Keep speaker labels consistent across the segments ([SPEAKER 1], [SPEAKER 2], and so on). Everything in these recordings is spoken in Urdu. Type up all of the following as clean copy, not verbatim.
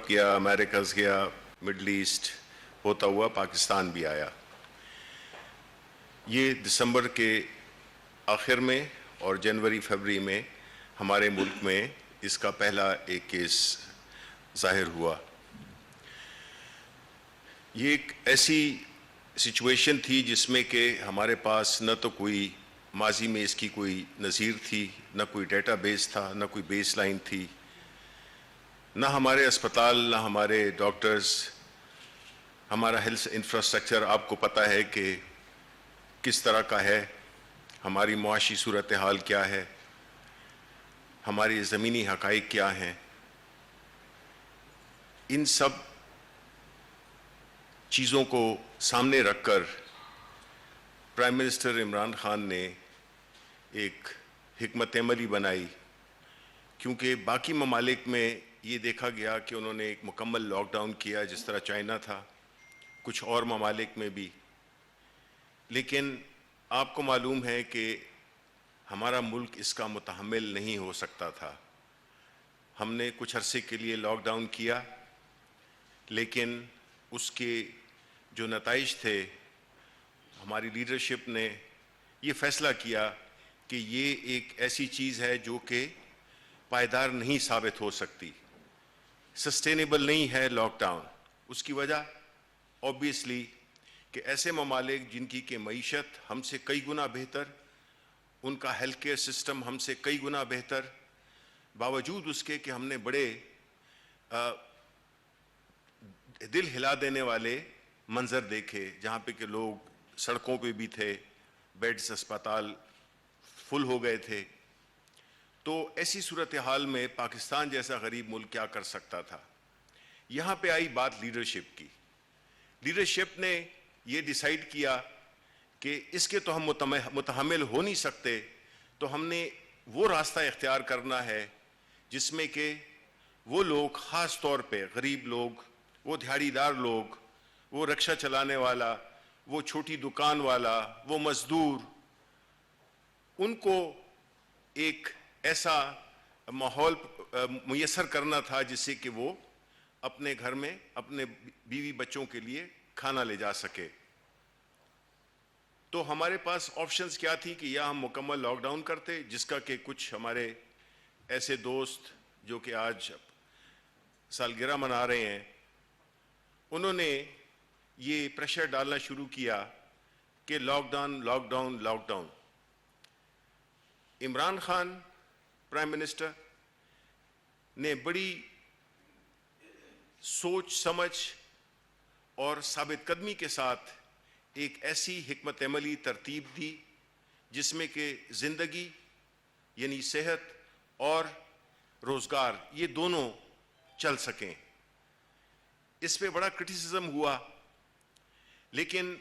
[SPEAKER 1] یورپ گیا, امریکاز گیا, مڈل ایسٹ ہوتا ہوا پاکستان بھی آیا. یہ دسمبر کے آخر میں اور جنوری فروری میں ہمارے ملک میں اس کا پہلا ایک کیس ظاہر ہوا. یہ ایک ایسی سچویشن تھی جس میں کہ ہمارے پاس نہ تو کوئی ماضی میں اس کی کوئی نظیر تھی, نہ کوئی ڈیٹا بیس تھا, نہ کوئی بیس لائن تھی, نہ ہمارے اسپتال, نہ ہمارے ڈاکٹرز, ہمارا ہیلتھ انفراسٹرکچر آپ کو پتہ ہے کہ کس طرح کا ہے, ہماری معاشی صورتحال کیا ہے, ہماری زمینی حقائق کیا ہیں. ان سب چیزوں کو سامنے رکھ کر پرائم منسٹر عمران خان نے ایک حکمت عملی بنائی, کیونکہ باقی ممالک میں یہ دیکھا گیا کہ انہوں نے ایک مکمل لاک ڈاؤن کیا جس طرح چائنا تھا, کچھ اور ممالک میں بھی. لیکن آپ کو معلوم ہے کہ ہمارا ملک اس کا متحمل نہیں ہو سکتا تھا. ہم نے کچھ عرصے کے لیے لاک ڈاؤن کیا, لیکن اس کے جو نتائج تھے, ہماری لیڈرشپ نے یہ فیصلہ کیا کہ یہ ایک ایسی چیز ہے جو کہ پائیدار نہیں ثابت ہو سکتی, سسٹینیبل نہیں ہے لاک ڈاؤن. اس کی وجہ اوبیسلی کہ ایسے ممالک جن کی کہ معیشت ہم سے کئی گنا بہتر, ان کا ہیلتھ کیئر سسٹم ہم سے کئی گنا بہتر, باوجود اس کے کہ ہم نے بڑے دل ہلا دینے والے منظر دیکھے جہاں پہ کہ لوگ سڑکوں پہ بھی تھے, بیڈز اسپتال فل ہو گئے تھے. تو ایسی صورتحال میں پاکستان جیسا غریب ملک کیا کر سکتا تھا؟ یہاں پہ آئی بات لیڈرشپ کی. لیڈرشپ نے یہ ڈیسائیڈ کیا کہ اس کے تو ہم متحمل ہو نہیں سکتے, تو ہم نے وہ راستہ اختیار کرنا ہے جس میں کہ وہ لوگ, خاص طور پہ غریب لوگ, وہ دھاڑی دار لوگ, وہ رکشہ چلانے والا, وہ چھوٹی دکان والا, وہ مزدور, ان کو ایک ایسا ماحول میسر کرنا تھا جس سے کہ وہ اپنے گھر میں اپنے بیوی بچوں کے لیے کھانا لے جا سکے. تو ہمارے پاس آپشنز کیا تھی کہ یا ہم مکمل لاک ڈاؤن کرتے, جس کا کہ کچھ ہمارے ایسے دوست جو کہ آج سالگرہ منا رہے ہیں, انہوں نے یہ پریشر ڈالنا شروع کیا کہ lockdown lockdown lockdown. Imran Khan prime minister نے بڑی سوچ سمجھ اور ثابت قدمی کے ساتھ ایک ایسی حکمت عملی ترتیب دی جس میں کہ زندگی یعنی صحت اور روزگار یہ دونوں چل سکیں. اس پہ بڑا کرٹیسزم ہوا, لیکن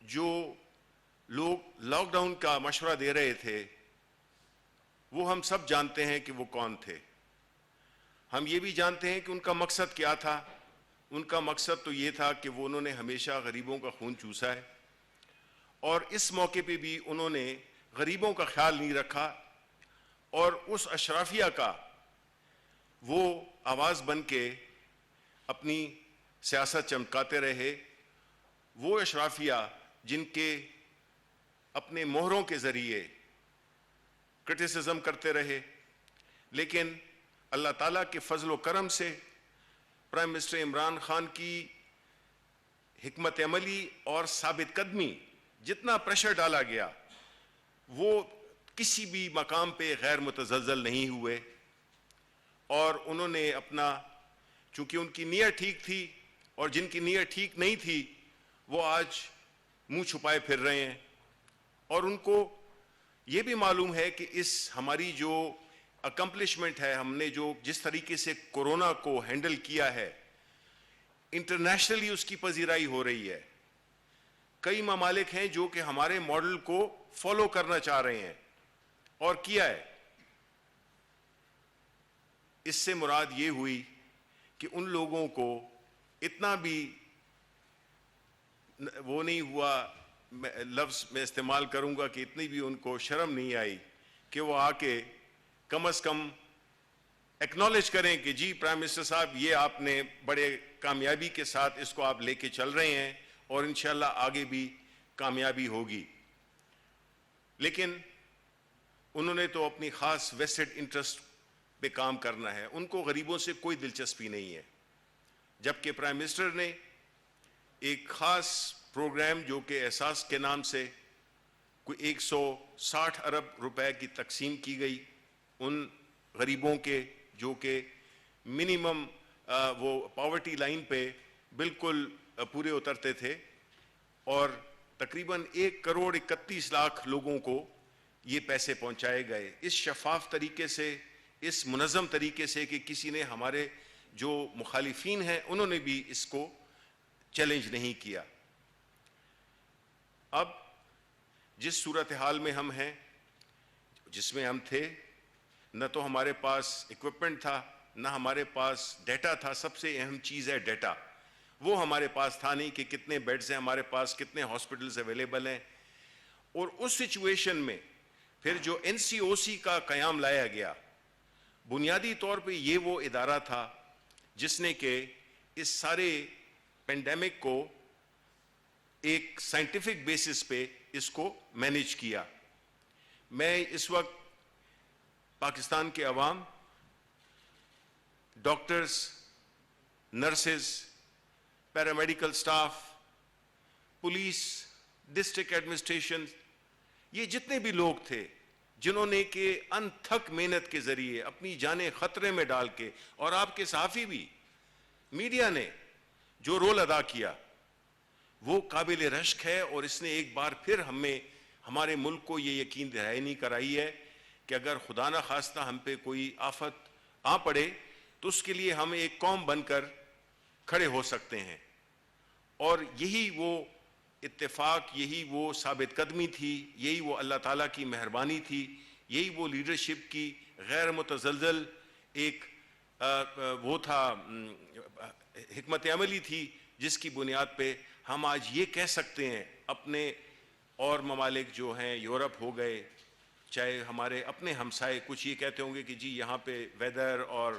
[SPEAKER 1] جو لوگ لاک ڈاؤن کا مشورہ دے رہے تھے وہ ہم سب جانتے ہیں کہ وہ کون تھے. ہم یہ بھی جانتے ہیں کہ ان کا مقصد کیا تھا. ان کا مقصد تو یہ تھا کہ وہ انہوں نے ہمیشہ غریبوں کا خون چوسا ہے, اور اس موقع پہ بھی انہوں نے غریبوں کا خیال نہیں رکھا, اور اس اشرافیہ کا وہ آواز بن کے اپنی سیاست چمکاتے رہے. وہ اشرافیہ جن کے اپنے مہروں کے ذریعے کرٹیسزم کرتے رہے, لیکن اللہ تعالیٰ کے فضل و کرم سے پرائم منسٹر عمران خان کی حکمت عملی اور ثابت قدمی, جتنا پریشر ڈالا گیا وہ کسی بھی مقام پہ غیر متزلزل نہیں ہوئے, اور انہوں نے اپنا, چونکہ ان کی نیت ٹھیک تھی, اور جن کی نیت ٹھیک نہیں تھی وہ آج منہ چھپائے پھر رہے ہیں. اور ان کو یہ بھی معلوم ہے کہ اس ہماری جو اکمپلشمنٹ ہے, ہم نے جو جس طریقے سے کورونا کو ہینڈل کیا ہے, انٹرنیشنلی اس کی پذیرائی ہو رہی ہے. کئی ممالک ہیں جو کہ ہمارے ماڈل کو فالو کرنا چاہ رہے ہیں, اور کیا ہے. اس سے مراد یہ ہوئی کہ ان لوگوں کو اتنا بھی وہ نہیں ہوا, لفظ میں استعمال کروں گا کہ اتنی بھی ان کو شرم نہیں آئی کہ وہ آ کے کم از کم ایکنالج کریں کہ جی پرائم منسٹر صاحب یہ آپ نے بڑے کامیابی کے ساتھ اس کو آپ لے کے چل رہے ہیں اور انشاءاللہ آگے بھی کامیابی ہوگی. لیکن انہوں نے تو اپنی خاص ویسٹڈ انٹرسٹ پہ کام کرنا ہے، ان کو غریبوں سے کوئی دلچسپی نہیں ہے. جبکہ پرائم منسٹر نے ایک خاص پروگرام جو کہ احساس کے نام سے کوئی 160 ارب روپے کی تقسیم کی گئی ان غریبوں کے جو کہ منیمم وہ پاورٹی لائن پہ بالکل پورے اترتے تھے، اور تقریباً 1,31,00,000 لوگوں کو یہ پیسے پہنچائے گئے اس شفاف طریقے سے، اس منظم طریقے سے کہ کسی نے، ہمارے جو مخالفین ہیں انہوں نے بھی اس کو چیلنج نہیں کیا. اب جس صورتحال میں ہم ہیں، جس میں ہم تھے، نہ تو ہمارے پاس ایکوپمنٹ تھا، نہ ہمارے پاس ڈیٹا تھا. سب سے اہم چیز ہے ڈیٹا، وہ ہمارے پاس تھا نہیں کہ کتنے بیڈز ہیں ہمارے پاس، کتنے ہاسپٹلز اویلیبل ہیں. اور اس سچویشن میں پھر جو NCOC کا قیام لایا گیا، بنیادی طور پہ یہ وہ ادارہ تھا جس نے کہ اس سارے پینڈیمک کو ایک سائنٹیفک بیسس پہ اس کو مینیج کیا. میں اس وقت پاکستان کے عوام، doctors, nurses, paramedical staff, police, district administration, یہ جتنے بھی لوگ تھے جنہوں نے کہ انتھک محنت کے ذریعے اپنی جانیں خطرے میں ڈال کے، اور آپ کے صحافی بھی، میڈیا نے جو رول ادا کیا وہ قابل رشک ہے. اور اس نے ایک بار پھر ہمیں، ہمارے ملک کو یہ یقین دہانی کرائی ہے کہ اگر خدا نہ خواستہ ہم پہ کوئی آفت آ پڑے تو اس کے لیے ہم ایک قوم بن کر کھڑے ہو سکتے ہیں. اور یہی وہ اتفاق، یہی وہ ثابت قدمی تھی، یہی وہ اللہ تعالیٰ کی مہربانی تھی، یہی وہ لیڈرشپ کی غیر متزلزل ایک وہ تھا، حکمت عملی تھی، جس کی بنیاد پہ ہم آج یہ کہہ سکتے ہیں. اپنے اور ممالک جو ہیں، یورپ ہو گئے، چاہے ہمارے اپنے ہمسائے، کچھ یہ کہتے ہوں گے کہ جی یہاں پہ ویدر اور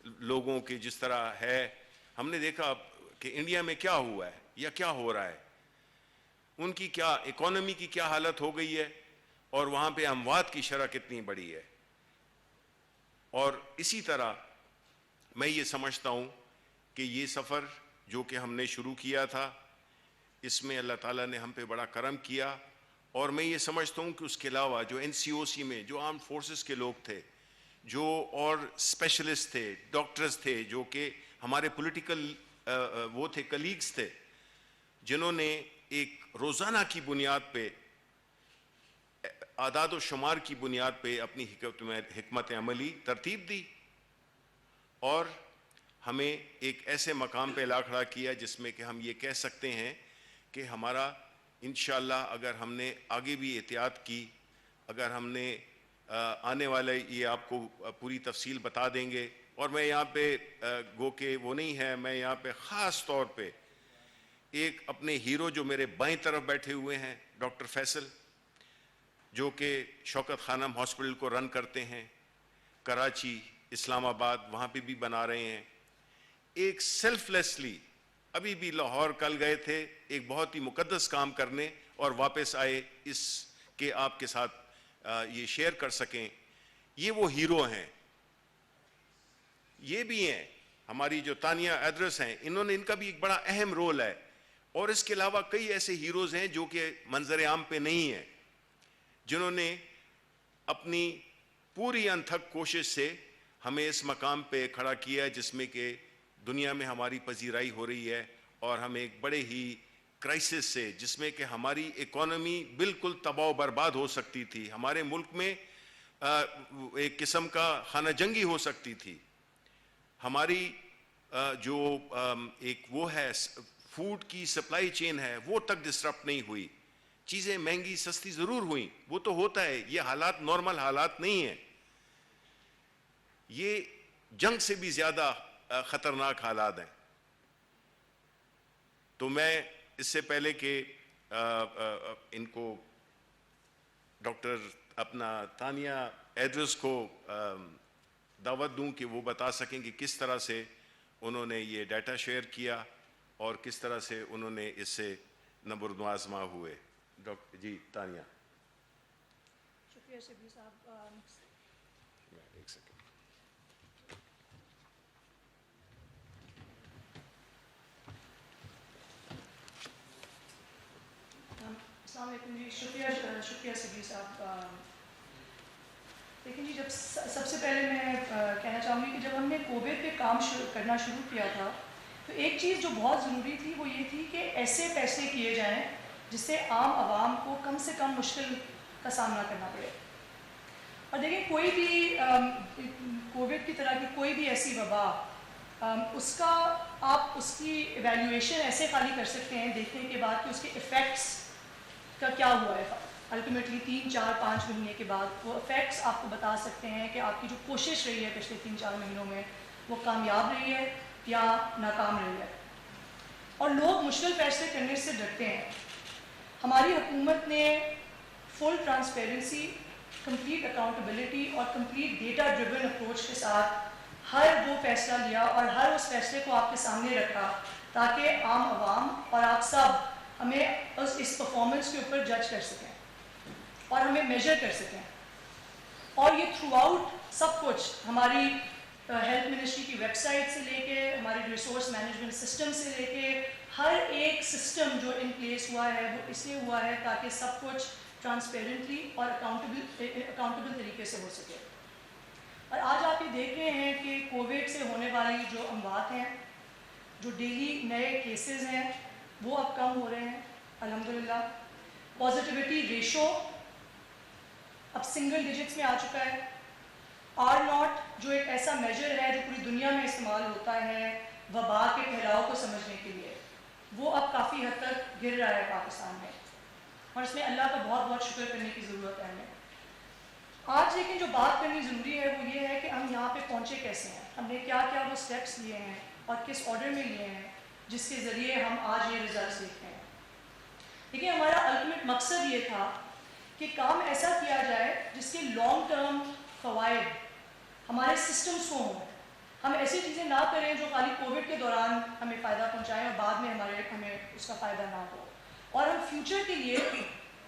[SPEAKER 1] لوگوں کی جس طرح ہے، ہم نے دیکھا کہ انڈیا میں کیا ہوا ہے یا کیا ہو رہا ہے، ان کی کیا اکانومی کی کیا حالت ہو گئی ہے، اور وہاں پہ اموات کی شرح کتنی بڑی ہے. اور اسی طرح میں یہ سمجھتا ہوں کہ یہ سفر جو کہ ہم نے شروع کیا تھا، اس میں اللہ تعالیٰ نے ہم پہ بڑا کرم کیا. اور میں یہ سمجھتا ہوں کہ اس کے علاوہ جو NCOC میں جو آرمڈ فورسز کے لوگ تھے، جو اور اسپیشلسٹ تھے، ڈاکٹرز تھے، جو کہ ہمارے پولیٹیکل وہ تھے، کلیگز تھے، جنہوں نے ایک روزانہ کی بنیاد پہ، اعداد و شمار کی بنیاد پہ اپنی حکمت عملی ترتیب دی اور ہمیں ایک ایسے مقام پہ لا کھڑا کیا جس میں کہ ہم یہ کہہ سکتے ہیں کہ ہمارا انشاءاللہ اگر ہم نے آگے بھی احتیاط کی، اگر ہم نے آنے والے یہ آپ کو پوری تفصیل بتا دیں گے. اور میں یہاں پہ گو کہ وہ نہیں ہے، میں یہاں پہ خاص طور پہ ایک اپنے ہیرو جو میرے بائیں طرف بیٹھے ہوئے ہیں، ڈاکٹر فیصل، جو کہ شوکت خانم ہاسپٹل کو رن کرتے ہیں، کراچی، اسلام آباد، وہاں پہ بھی بنا رہے ہیں. ایک سیلف لیسلی ابھی بھی لاہور کل گئے تھے ایک بہت ہی مقدس کام کرنے، اور واپس آئے اس کے آپ کے ساتھ یہ شیئر کر سکیں. یہ وہ ہیرو ہیں. یہ بھی ہیں ہماری جو تانیہ ایڈرس ہیں، انہوں نے، ان کا بھی ایک بڑا اہم رول ہے. اور اس کے علاوہ کئی ایسے ہیروز ہیں جو کہ منظر عام پہ نہیں ہیں، جنہوں نے اپنی پوری انتھک کوشش سے ہمیں اس مقام پہ کھڑا کیا جس میں کہ دنیا میں ہماری پذیرائی ہو رہی ہے. اور ہم ایک بڑے ہی کرائسس سے، جس میں کہ ہماری اکانومی بالکل تباہ و برباد ہو سکتی تھی، ہمارے ملک میں ایک قسم کا خانہ جنگی ہو سکتی تھی، ہماری جو ایک وہ ہے فوڈ کی سپلائی چین ہے وہ تک ڈسٹرپٹ نہیں ہوئی. چیزیں مہنگی سستی ضرور ہوئیں، وہ تو ہوتا ہے، یہ حالات نارمل حالات نہیں ہیں، یہ جنگ سے بھی زیادہ خطرناک حالات ہیں. تو میں اس سے پہلے کہ ان کو ڈاکٹر اپنا تانیہ ایڈرس کو دعوت دوں کہ وہ بتا سکیں کہ کس طرح سے انہوں نے یہ ڈیٹا شیئر کیا اور کس طرح سے انہوں نے اس سے نمبر آزما ہوئے. ڈاکٹر جی تانیہ.
[SPEAKER 2] شکریہ شبیر صاحب.
[SPEAKER 1] ایک سیکنڈ.
[SPEAKER 2] السلام علیکم جی. شکریہ شبیر صاحب. لیکن جی جب سب سے پہلے میں کہنا چاہوں گی کہ جب ہم نے کووڈ پہ کام کرنا شروع کیا تھا تو ایک چیز جو بہت ضروری تھی وہ یہ تھی کہ ایسے فیصلے کیے جائیں جس سے عام عوام کو کم سے کم مشکل کا سامنا کرنا پڑے. اور دیکھیں کوئی بھی کووڈ کی طرح کی کوئی بھی ایسی وبا اس کا آپ اس کی ایویلیویشن ایسے خالی کر سکتے ہیں دیکھنے کے بعد کہ اس کے ایفیکٹس کا کیا ہوا ہے. الٹیمیٹلی 3, 4, 5 مہینے کے بعد وہ افیکٹس آپ کو بتا سکتے ہیں کہ آپ کی جو کوشش رہی ہے پچھلے 3, 4 مہینوں میں وہ کامیاب رہی ہے یا ناکام رہی ہے. اور لوگ مشکل فیصلے کرنے سے ڈرتے ہیں. ہماری حکومت نے فل ٹرانسپیرنسی, کمپلیٹ اکاؤنٹیبلٹی اور کمپلیٹ ڈیٹا ڈریون اپروچ کے ساتھ ہر وہ فیصلہ لیا اور ہر اس فیصلے کو آپ کے سامنے رکھا تاکہ عام عوام اور آپ سب ہمیں اس پرفارمنس کے اوپر جج کر سکیں اور ہمیں میجر کر سکیں. اور یہ تھرو آؤٹ سب کچھ ہماری ہیلتھ منسٹری کی ویب سائٹ سے لے کے ہمارے ریسورس مینجمنٹ سسٹم سے لے کے ہر ایک سسٹم جو ان پلیس ہوا ہے وہ اس لیے ہوا ہے تاکہ سب کچھ ٹرانسپیرنٹلی اور اکاؤنٹیبل طریقے سے ہو سکے. اور آج آپ یہ دیکھ رہے ہیں کہ کووڈ سے ہونے والی جو اموات ہیں, جو ڈیلی نئے کیسز ہیں وہ اب کم ہو رہے ہیں الحمدللہ. پازیٹیوٹی ریشو اب سنگل ڈیجٹس میں آ چکا ہے. R0 جو ایک ایسا میجر ہے جو پوری دنیا میں استعمال ہوتا ہے وبا کے پھیلاؤ کو سمجھنے کے لیے, وہ اب کافی حد تک گر رہا ہے پاکستان میں اور اس میں اللہ کا بہت بہت شکر کرنے کی ضرورت ہے ہمیں. آج لیکن جو بات کرنی ضروری ہے وہ یہ ہے کہ ہم یہاں پہ پہنچے کیسے ہیں, ہم نے کیا کیا وہ اسٹیپس لیے ہیں اور کس آرڈر میں لیے ہیں جس کے ذریعے ہم آج یہ ریزلٹس دیکھتے ہیں. دیکھیے ہمارا الٹیمیٹ مقصد یہ تھا کہ کام ایسا کیا جائے جس کے لانگ ٹرم فوائد ہمارے سسٹمز کو ہوں. ہم ایسی چیزیں نہ کریں جو خالی کووڈ کے دوران ہمیں فائدہ پہنچائیں اور بعد میں ہمیں اس کا فائدہ نہ ہو, اور ہم فیوچر کے لیے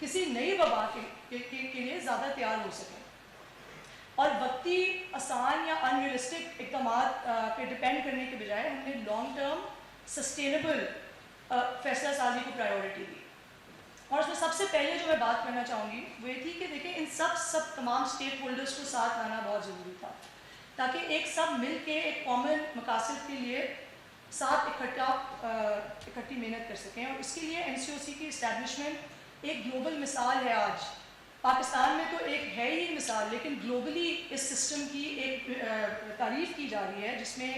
[SPEAKER 2] کسی نئی وبا کے لیے زیادہ تیار ہو سکیں. اور وقتی آسان یا ان ریئلسٹک اقدامات پہ ڈپینڈ کرنے کے بجائے ہم نے لانگ ٹرم سسٹینیبل فیصلہ سازی کو پرائیورٹی دی. اور اس میں سب سے پہلے جو میں بات کرنا چاہوں گی وہ یہ تھی کہ دیکھیں ان سب تمام اسٹیک ہولڈرس کو ساتھ لانا بہت ضروری تھا تاکہ ایک سب مل کے ایک کامن مقاصد کے لیے ساتھ اکٹھی محنت کر سکیں. اور اس کے لیے NCOC کی اسٹیبلشمنٹ ایک گلوبل مثال ہے. آج پاکستان میں تو ایک ہے ہی مثال, لیکن گلوبلی اس سسٹم کی ایک تعریف کی جا رہی ہے جس میں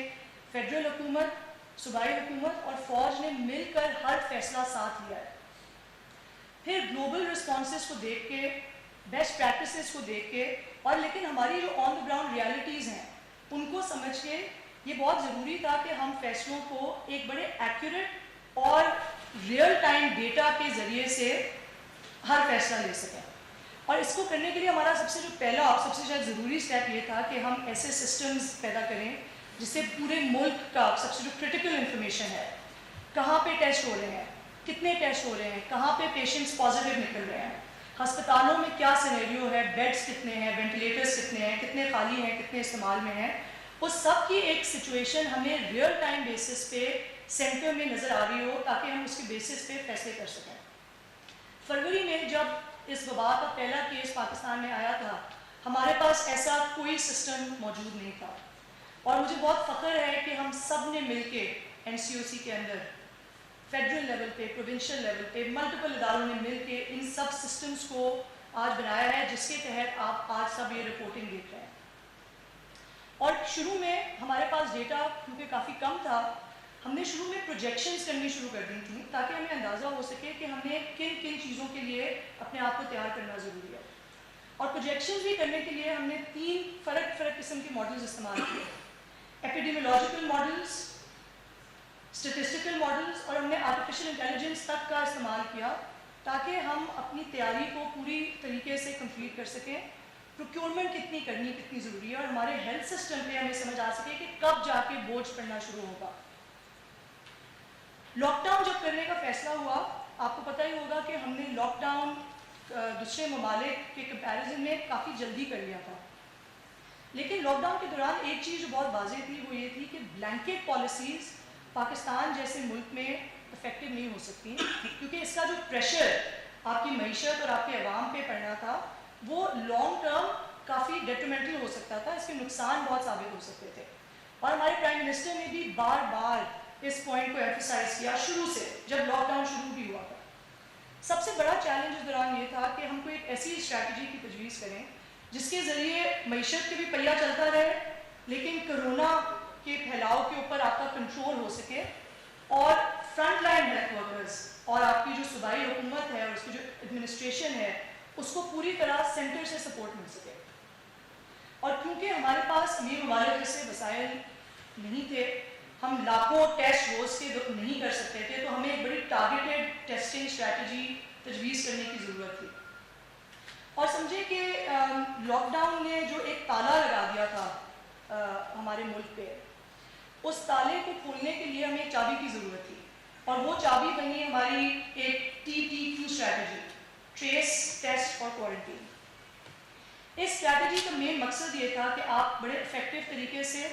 [SPEAKER 2] فیڈرل حکومت, صوبائی حکومت اور فوج نے مل کر ہر فیصلہ ساتھ لیا ہے. پھر گلوبل رسپانسز کو دیکھ کے, بیسٹ پریکٹسز کو دیکھ کے, اور لیکن ہماری جو آن دا گراؤنڈ ریالٹیز ہیں ان کو سمجھ کے یہ بہت ضروری تھا کہ ہم فیصلوں کو ایک بڑے ایکوریٹ اور ریئل ٹائم ڈیٹا کے ذریعے سے ہر فیصلہ لے سکیں. اور اس کو کرنے کے لیے ہمارا سب سے جو پہلا اور سب سے شاید ضروری اسٹیپ یہ تھا کہ ہم ایسے سسٹمز پیدا کریں جس سے پورے ملک کا سب سے جو کرٹیکل انفارمیشن ہے, کہاں پہ ٹیسٹ ہو رہے ہیں, کتنے ٹیسٹ ہو رہے ہیں, کہاں پہ پیشنٹس پازیٹیو نکل رہے ہیں, ہسپتالوں میں کیا سینیریو ہے, بیڈس کتنے ہیں, وینٹیلیٹرس کتنے ہیں, کتنے خالی ہیں, کتنے استعمال میں ہیں, اس سب کی ایک سچویشن ہمیں ریئل ٹائم بیسس پہ سینٹر میں نظر آ رہی ہو تاکہ ہم اس کے بیسس پہ فیصلے کر سکیں. فروری میں جب اس وبا کا پہلا کیس پاکستان میں آیا تھا ہمارے پاس ایسا کوئی سسٹم موجود نہیں تھا, اور مجھے بہت فخر ہے کہ ہم سب نے مل کے NCOC کے اندر فیڈرل لیول پہ, پروونشل لیول پہ, ملٹیپل اداروں نے مل کے ان سب سسٹمز کو آج بنایا ہے جس کے تحت آپ آج سب یہ رپورٹنگ دیکھ رہے ہیں. اور شروع میں ہمارے پاس ڈیٹا کیونکہ کافی کم تھا, ہم نے شروع میں پروجیکشنز کرنی شروع کر دی تھیں تاکہ ہمیں اندازہ ہو سکے کہ ہمیں کن کن چیزوں کے لیے اپنے آپ کو تیار کرنا ضروری ہے. اور پروجیکشنز بھی کرنے کے لیے ہم نے 3 فرق قسم کے ماڈلز استعمال کیے. ایپیڈیمیولوجیکل ماڈلز, اسٹیٹسٹیکل ماڈلز, اور ہم نے آرٹیفیشیل انٹیلیجنس تک کا استعمال کیا تاکہ ہم اپنی تیاری کو پوری طریقے سے کمپلیٹ کر سکیں پروکیورمنٹ کتنی کرنی کتنی ضروری ہے، اور ہمارے ہیلتھ سسٹم پہ ہمیں سمجھ آ سکے کہ کب جا کے بوجھ پڑنا شروع ہوگا. لاک ڈاؤن جب کرنے کا فیصلہ ہوا، آپ کو پتہ ہی ہوگا کہ ہم نے لاک ڈاؤن دوسرے ممالک کے کمپیریزن میں کافی جلدی کر لیا تھا. لیکن لاک ڈاؤن کے دوران ایک چیز جو بہت واضح تھی وہ یہ تھی کہ بلینکٹ پالیسیز پاکستان جیسے ملک میں افیکٹو نہیں ہو سکتی، کیونکہ اس کا جو پریشر آپ کی معیشت اور آپ کے عوام پہ پڑنا تھا وہ لانگ ٹرم کافی ڈیٹریمنٹل ہو سکتا تھا، اس کے نقصان بہت ثابت ہو سکتے تھے. اور ہمارے پرائم منسٹر نے بھی بار بار اس پوائنٹ کو ایمفسائز کیا شروع سے، جب لاک ڈاؤن شروع بھی ہوا تھا. سب سے بڑا چیلنج اس دوران یہ تھا کہ ہم کو ایک ایسی اسٹریٹجی کی تجویز کریں جس کے ذریعے معیشت کے بھی پہیہ چلتا رہے، لیکن کرونا کے پھیلاؤ کے اوپر آپ کا کنٹرول ہو سکے، اور فرنٹ لائن ہیلتھ ورکرز اور آپ کی جو صوبائی حکومت ہے اور اس کی جو ایڈمنسٹریشن ہے اس کو پوری طرح سینٹر سے سپورٹ مل سکے. اور کیونکہ ہمارے پاس امیر ممالک جیسے وسائل نہیں تھے، ہم لاکھوں ٹیسٹ روز کے نہیں کر سکتے تھے، تو ہمیں ایک بڑی ٹارگیٹڈ ٹیسٹنگ اسٹریٹجی تجویز کرنے کی ضرورت تھی. اور سمجھے کہ لاک ڈاؤن نے جو ایک تالا لگا دیا تھا ہمارے ملک پہ، اس تالے کو کھولنے کے لیے ہمیں ایک چابی کی ضرورت تھی، اور وہ چابی بنی ہماری ایک TTQ اسٹریٹجی، ٹریس، ٹیسٹ اور کوارنٹین. اس اسٹریٹجی کا مین مقصد یہ تھا کہ آپ بڑے افیکٹو طریقے سے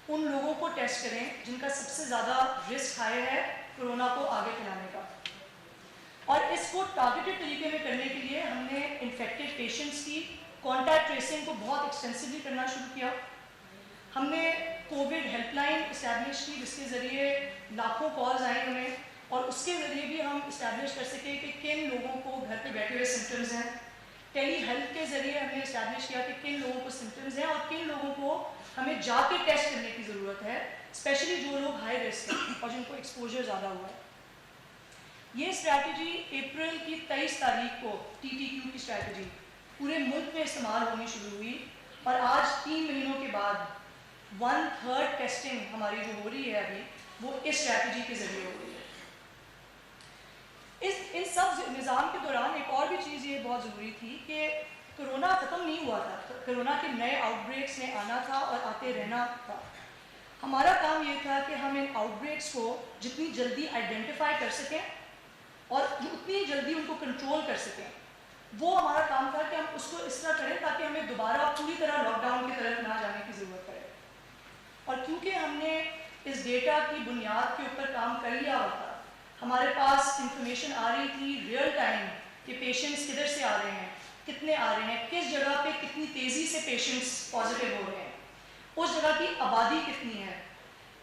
[SPEAKER 2] ان لوگوں کو ٹیسٹ کریں جن کا سب سے زیادہ رسک ہائی ہے کرونا کو آگے پھیلانے کا. اور اس کو ٹارگیٹڈ طریقے میں کرنے کے لیے ہم نے انفیکٹڈ پیشنٹس کی کانٹیکٹ ٹریسنگ کو بہت ایکسٹینسولی کرنا شروع کیا. ہم نے کووڈ ہیلپ لائن اسٹیبلش کی جس کے ذریعے لاکھوں کالز آئیں ہمیں، اور اس کے ذریعے بھی ہم اسٹیبلش کر سکیں کہ کن لوگوں کو گھر پہ بیٹھے ہوئے سمٹمز ہیں. ٹیلی ہیلتھ کے ذریعے ہم نے اسٹیبلش کیا کہ کن لوگوں کو سمٹمز ہیں اور کن لوگوں کو ہمیں جا کے ٹیسٹ کرنے کی ضرورت ہے، اسپیشلی جو لوگ ہائی رسک ہیں اور جن کو ایکسپوجر زیادہ ہوا ہے. یہ اسٹریٹجی اپریل کی 23 تاریخ کو TTQ کی اسٹریٹجی پورے ملک میں استعمال ہونی شروع ہوئی، اور آج 3 مہینوں کے بعد 1/3 ٹیسٹنگ ہماری جو ہو رہی ہے ابھی وہ اس اسٹریٹجی کے ذریعے ہو رہی ہے. ان سب نظام کے دوران ایک اور بھی چیز یہ بہت ضروری تھی کہ کرونا ختم نہیں ہوا تھا، کرونا کے نئے آؤٹ بریکس نے آنا تھا اور آتے رہنا تھا. ہمارا کام یہ تھا کہ ہم ان آؤٹ بریکس کو جتنی جلدی آئیڈینٹیفائی کر سکیں اور اتنی جلدی ان کو کنٹرول کر سکیں. وہ ہمارا کام تھا کہ ہم اس کو اس طرح کریں تاکہ ہمیں دوبارہ پوری طرح لاک ڈاؤن کی طرف نہ جانے کی ضرورت پڑے. اور کیونکہ ہم نے اس ڈیٹا کی بنیاد کے اوپر کام کر لیا ہوا تھا، ہمارے پاس انفارمیشن آ رہی تھی ریئل ٹائم کہ پیشنٹس کدھر سے آ رہے ہیں، کتنے آ رہے ہیں، کس جگہ پہ کتنی تیزی سے پیشنٹس پازیٹیو ہو رہے ہیں، اس جگہ کی آبادی کتنی ہے.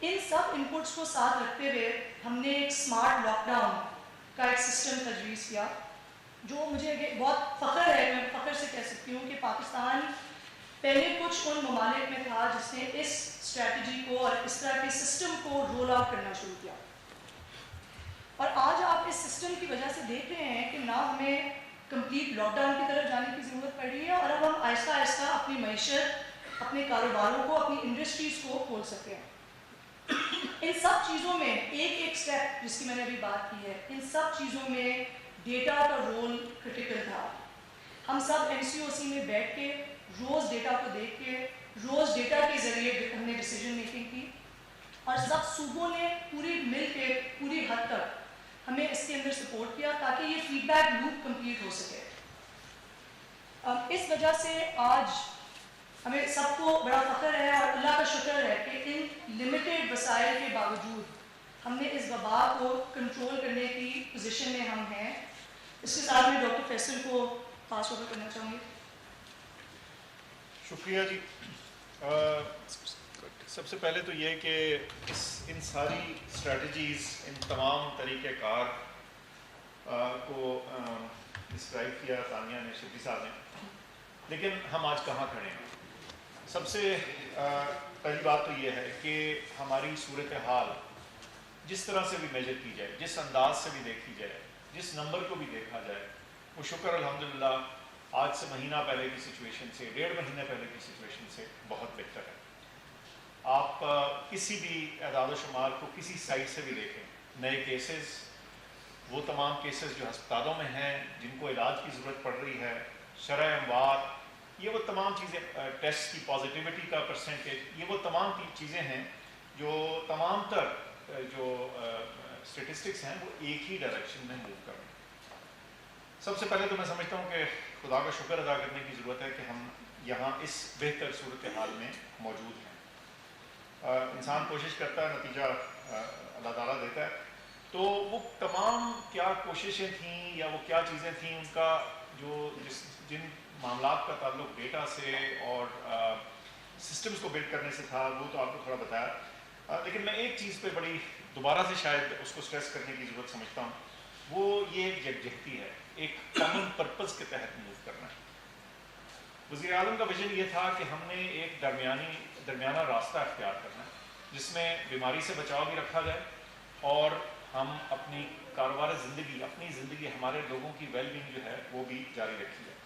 [SPEAKER 2] ان سب انپٹس کو ساتھ رکھتے ہوئے ہم نے ایک اسمارٹ لاک ڈاؤن کا ایک سسٹم تجویز کیا، جو مجھے بہت فخر ہے، میں فخر سے کہہ سکتی ہوں کہ پاکستان پہلے کچھ ان ممالک میں تھا جس نے اس اسٹریٹجی کو اور اس طرح کے سسٹم کو رول آؤٹ کرنا شروع کیا. اور آج آپ اس سسٹم کی وجہ سے دیکھ رہے ہیں کہ نہ ہمیں کمپلیٹ لاک ڈاؤن کی طرف جانے کی ضرورت پڑ رہی ہے، اور اب ہم آہستہ آہستہ اپنی معیشت، اپنے کاروباروں کو، اپنی انڈسٹریز کو کھول سکتے ہیں. ان سب چیزوں میں ایک اسٹیپ جس کی میں نے ابھی بات کی ہے، ان سب چیزوں میں ڈیٹا کا رول کرٹیکل تھا. ہم سب MCOC میں بیٹھ کے روز ڈیٹا کو دیکھ کے روز ڈیٹا کے ذریعے ہم نے ڈیسیجن میکنگ کی، اور سب صوبوں نے پوری مل کے پوری حد تک ہمیں اس کے اندر سپورٹ کیا تاکہ یہ فیڈ بیک لوپ کمپلیٹ ہو سکے. اس وجہ سے آج ہمیں سب کو بڑا فخر ہے اور اللہ کا شکر ہے کہ ان لمیٹڈ وسائل کے باوجود ہم نے اس وبا کو کنٹرول کرنے کی پوزیشن میں ہم ہیں. اس کے ساتھ میں ڈاکٹر فیصل کو پاس اوور کرنا چاہوں گی.
[SPEAKER 3] شکریہ جی. سب سے پہلے تو یہ کہ ان ساری اسٹریٹجیز، ان تمام طریقہ کار کو ڈسکرائب کیا ثانیہ نے، شفیع صاحب نے، لیکن ہم آج کہاں کھڑے ہیں؟ سب سے پہلی بات تو یہ ہے کہ ہماری صورتحال جس طرح سے بھی میجر کی جائے، جس انداز سے بھی دیکھی جائے، جس نمبر کو بھی دیکھا جائے، وہ شکر الحمدللہ آج سے مہینہ پہلے کی سچویشن سے، 1.5 مہینے پہلے کی سچویشن سے بہت بہتر ہے. آپ کسی بھی اعداد و شمار کو کسی سائٹ سے بھی دیکھیں، نئے کیسز، وہ تمام کیسز جو ہسپتالوں میں ہیں، جن کو علاج کی ضرورت پڑ رہی ہے، شرح اموات، یہ وہ تمام چیزیں، ٹیسٹ کی پازیٹیوٹی کا پرسنٹیج، یہ وہ تمام چیزیں ہیں جو تمام تر جو اسٹیٹسٹکس ہیں وہ ایک ہی ڈائریکشن میں موو کر رہے ہیں۔ سب سے پہلے تو میں سمجھتا ہوں کہ خدا کا شکر ادا کرنے کی ضرورت ہے کہ ہم یہاں اس بہتر صورتحال میں موجود ہیں۔ انسان کوشش کرتا ہے، نتیجہ اللہ تعالیٰ دیتا ہے۔ تو وہ تمام کیا کوششیں تھیں یا وہ کیا چیزیں تھیں، ان کا جو جن معاملات کا تعلق ڈیٹا سے اور سسٹمز کو بلڈ کرنے سے تھا، وہ تو آپ کو تھوڑا بتایا، لیکن میں ایک چیز پہ بڑی دوبارہ سے شاید اس کو اسٹریس کرنے کی ضرورت سمجھتا ہوں، وہ یہ ایک یکجہتی ہے، ایک کامن پرپز کے تحت موو کرنا ہے۔ وزیر اعظم کا ویژن یہ تھا کہ ہم نے ایک درمیانہ راستہ اختیار کرنا ہے جس میں بیماری سے بچاؤ بھی رکھا جائے اور ہم اپنی کاروبار زندگی، اپنی زندگی، ہمارے لوگوں کی ویل بینگ جو ہے وہ بھی جاری رکھی جائے۔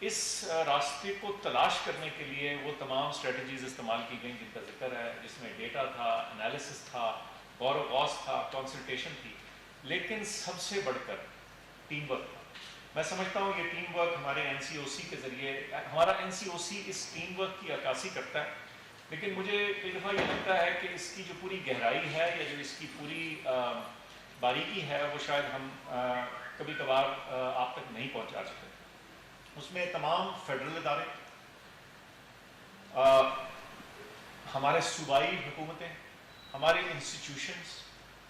[SPEAKER 3] اس راستے کو تلاش کرنے کے لیے وہ تمام اسٹریٹجیز استعمال کی گئیں جن کا ذکر ہے، جس میں ڈیٹا تھا، انالیسس تھا، غور و غوص تھا، کنسلٹیشن تھی، لیکن سب سے بڑھ کر ٹیم ورک تھا۔ میں سمجھتا ہوں یہ ٹیم ورک ہمارے NCOC کے ذریعے، ہمارا NCOC اس ٹیم ورک کی عکاسی کرتا ہے، لیکن مجھے کئی دفعہ یہ لگتا ہے کہ اس کی جو پوری گہرائی ہے یا جو اس کی پوری باریکی ہے وہ شاید ہم کبھی کبھار آپ تک نہیں پہنچا سکتے۔ اس میں تمام فیڈرل ادارے، ہمارے صوبائی حکومتیں، ہماری انسٹیٹیوشنز،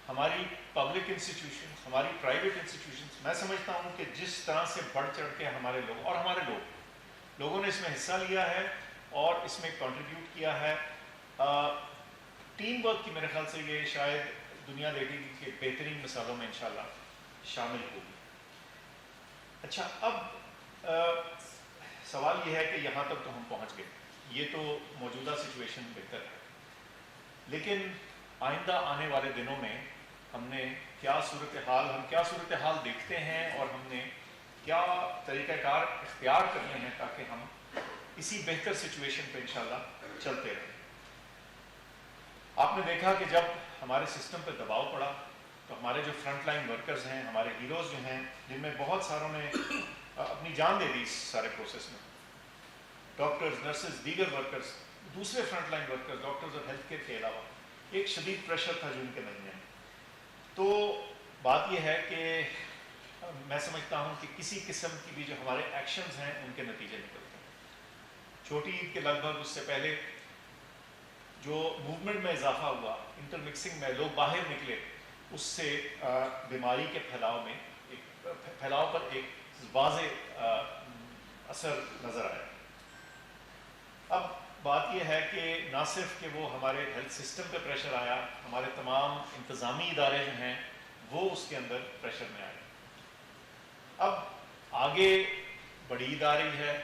[SPEAKER 3] ہماری پبلک انسٹیٹیوشنز، ہماری پرائیویٹ انسٹیٹیوشنز، میں سمجھتا ہوں کہ جس طرح سے بڑھ چڑھ کے ہمارے لوگوں نے اس میں حصہ لیا ہے اور اس میں کنٹریبیوٹ کیا ہے، ٹیم ورک کی میرے خیال سے یہ شاید دنیا دیکھے گی کہ بہترین مثالوں میں انشاءاللہ شامل ہوگی۔ اچھا، اب سوال یہ ہے کہ یہاں تک تو ہم پہنچ گئے، یہ تو موجودہ سچویشن بہتر ہے، لیکن آئندہ آنے والے دنوں میں ہم نے کیا صورتحال دیکھتے ہیں اور ہم نے کیا طریقہ کار اختیار کرنے ہیں تاکہ ہم اسی بہتر سچویشن پہ انشاءاللہ چلتے رہیں۔ آپ نے دیکھا کہ جب ہمارے سسٹم پہ دباؤ پڑا تو ہمارے جو فرنٹ لائن ورکرز ہیں، ہمارے ہیروز جو ہیں، جن میں بہت ساروں نے اپنی جان دے دی اس سارے پروسیس میں، ڈاکٹرز، نرسز، دیگر ورکرز، دوسرے فرنٹ لائن ورکرز، ڈاکٹرز اور ہیلتھ کیئر کے علاوہ، ایک شدید پریشر تھا جو ان کے ذہن میں۔ تو بات یہ ہے کہ میں سمجھتا ہوں کہ کسی قسم کی بھی جو ہمارے ایکشنز ہیں ان کے نتیجے نکلتے ہیں۔ چھوٹی عید کے لگ بھگ اس سے پہلے جو موومنٹ میں اضافہ ہوا، انٹر مکسنگ میں لوگ باہر نکلے، اس سے بیماری کے پھیلاؤ پر ایک واضح اثر نظر آیا۔ اب بات یہ ہے کہ نہ صرف کہ وہ ہمارے ہیلتھ سسٹم پہ پریشر آیا، ہمارے تمام انتظامی ادارے جو ہیں وہ اس کے اندر پریشر میں آئے۔ اب آگے بڑی عید آ رہی ہے،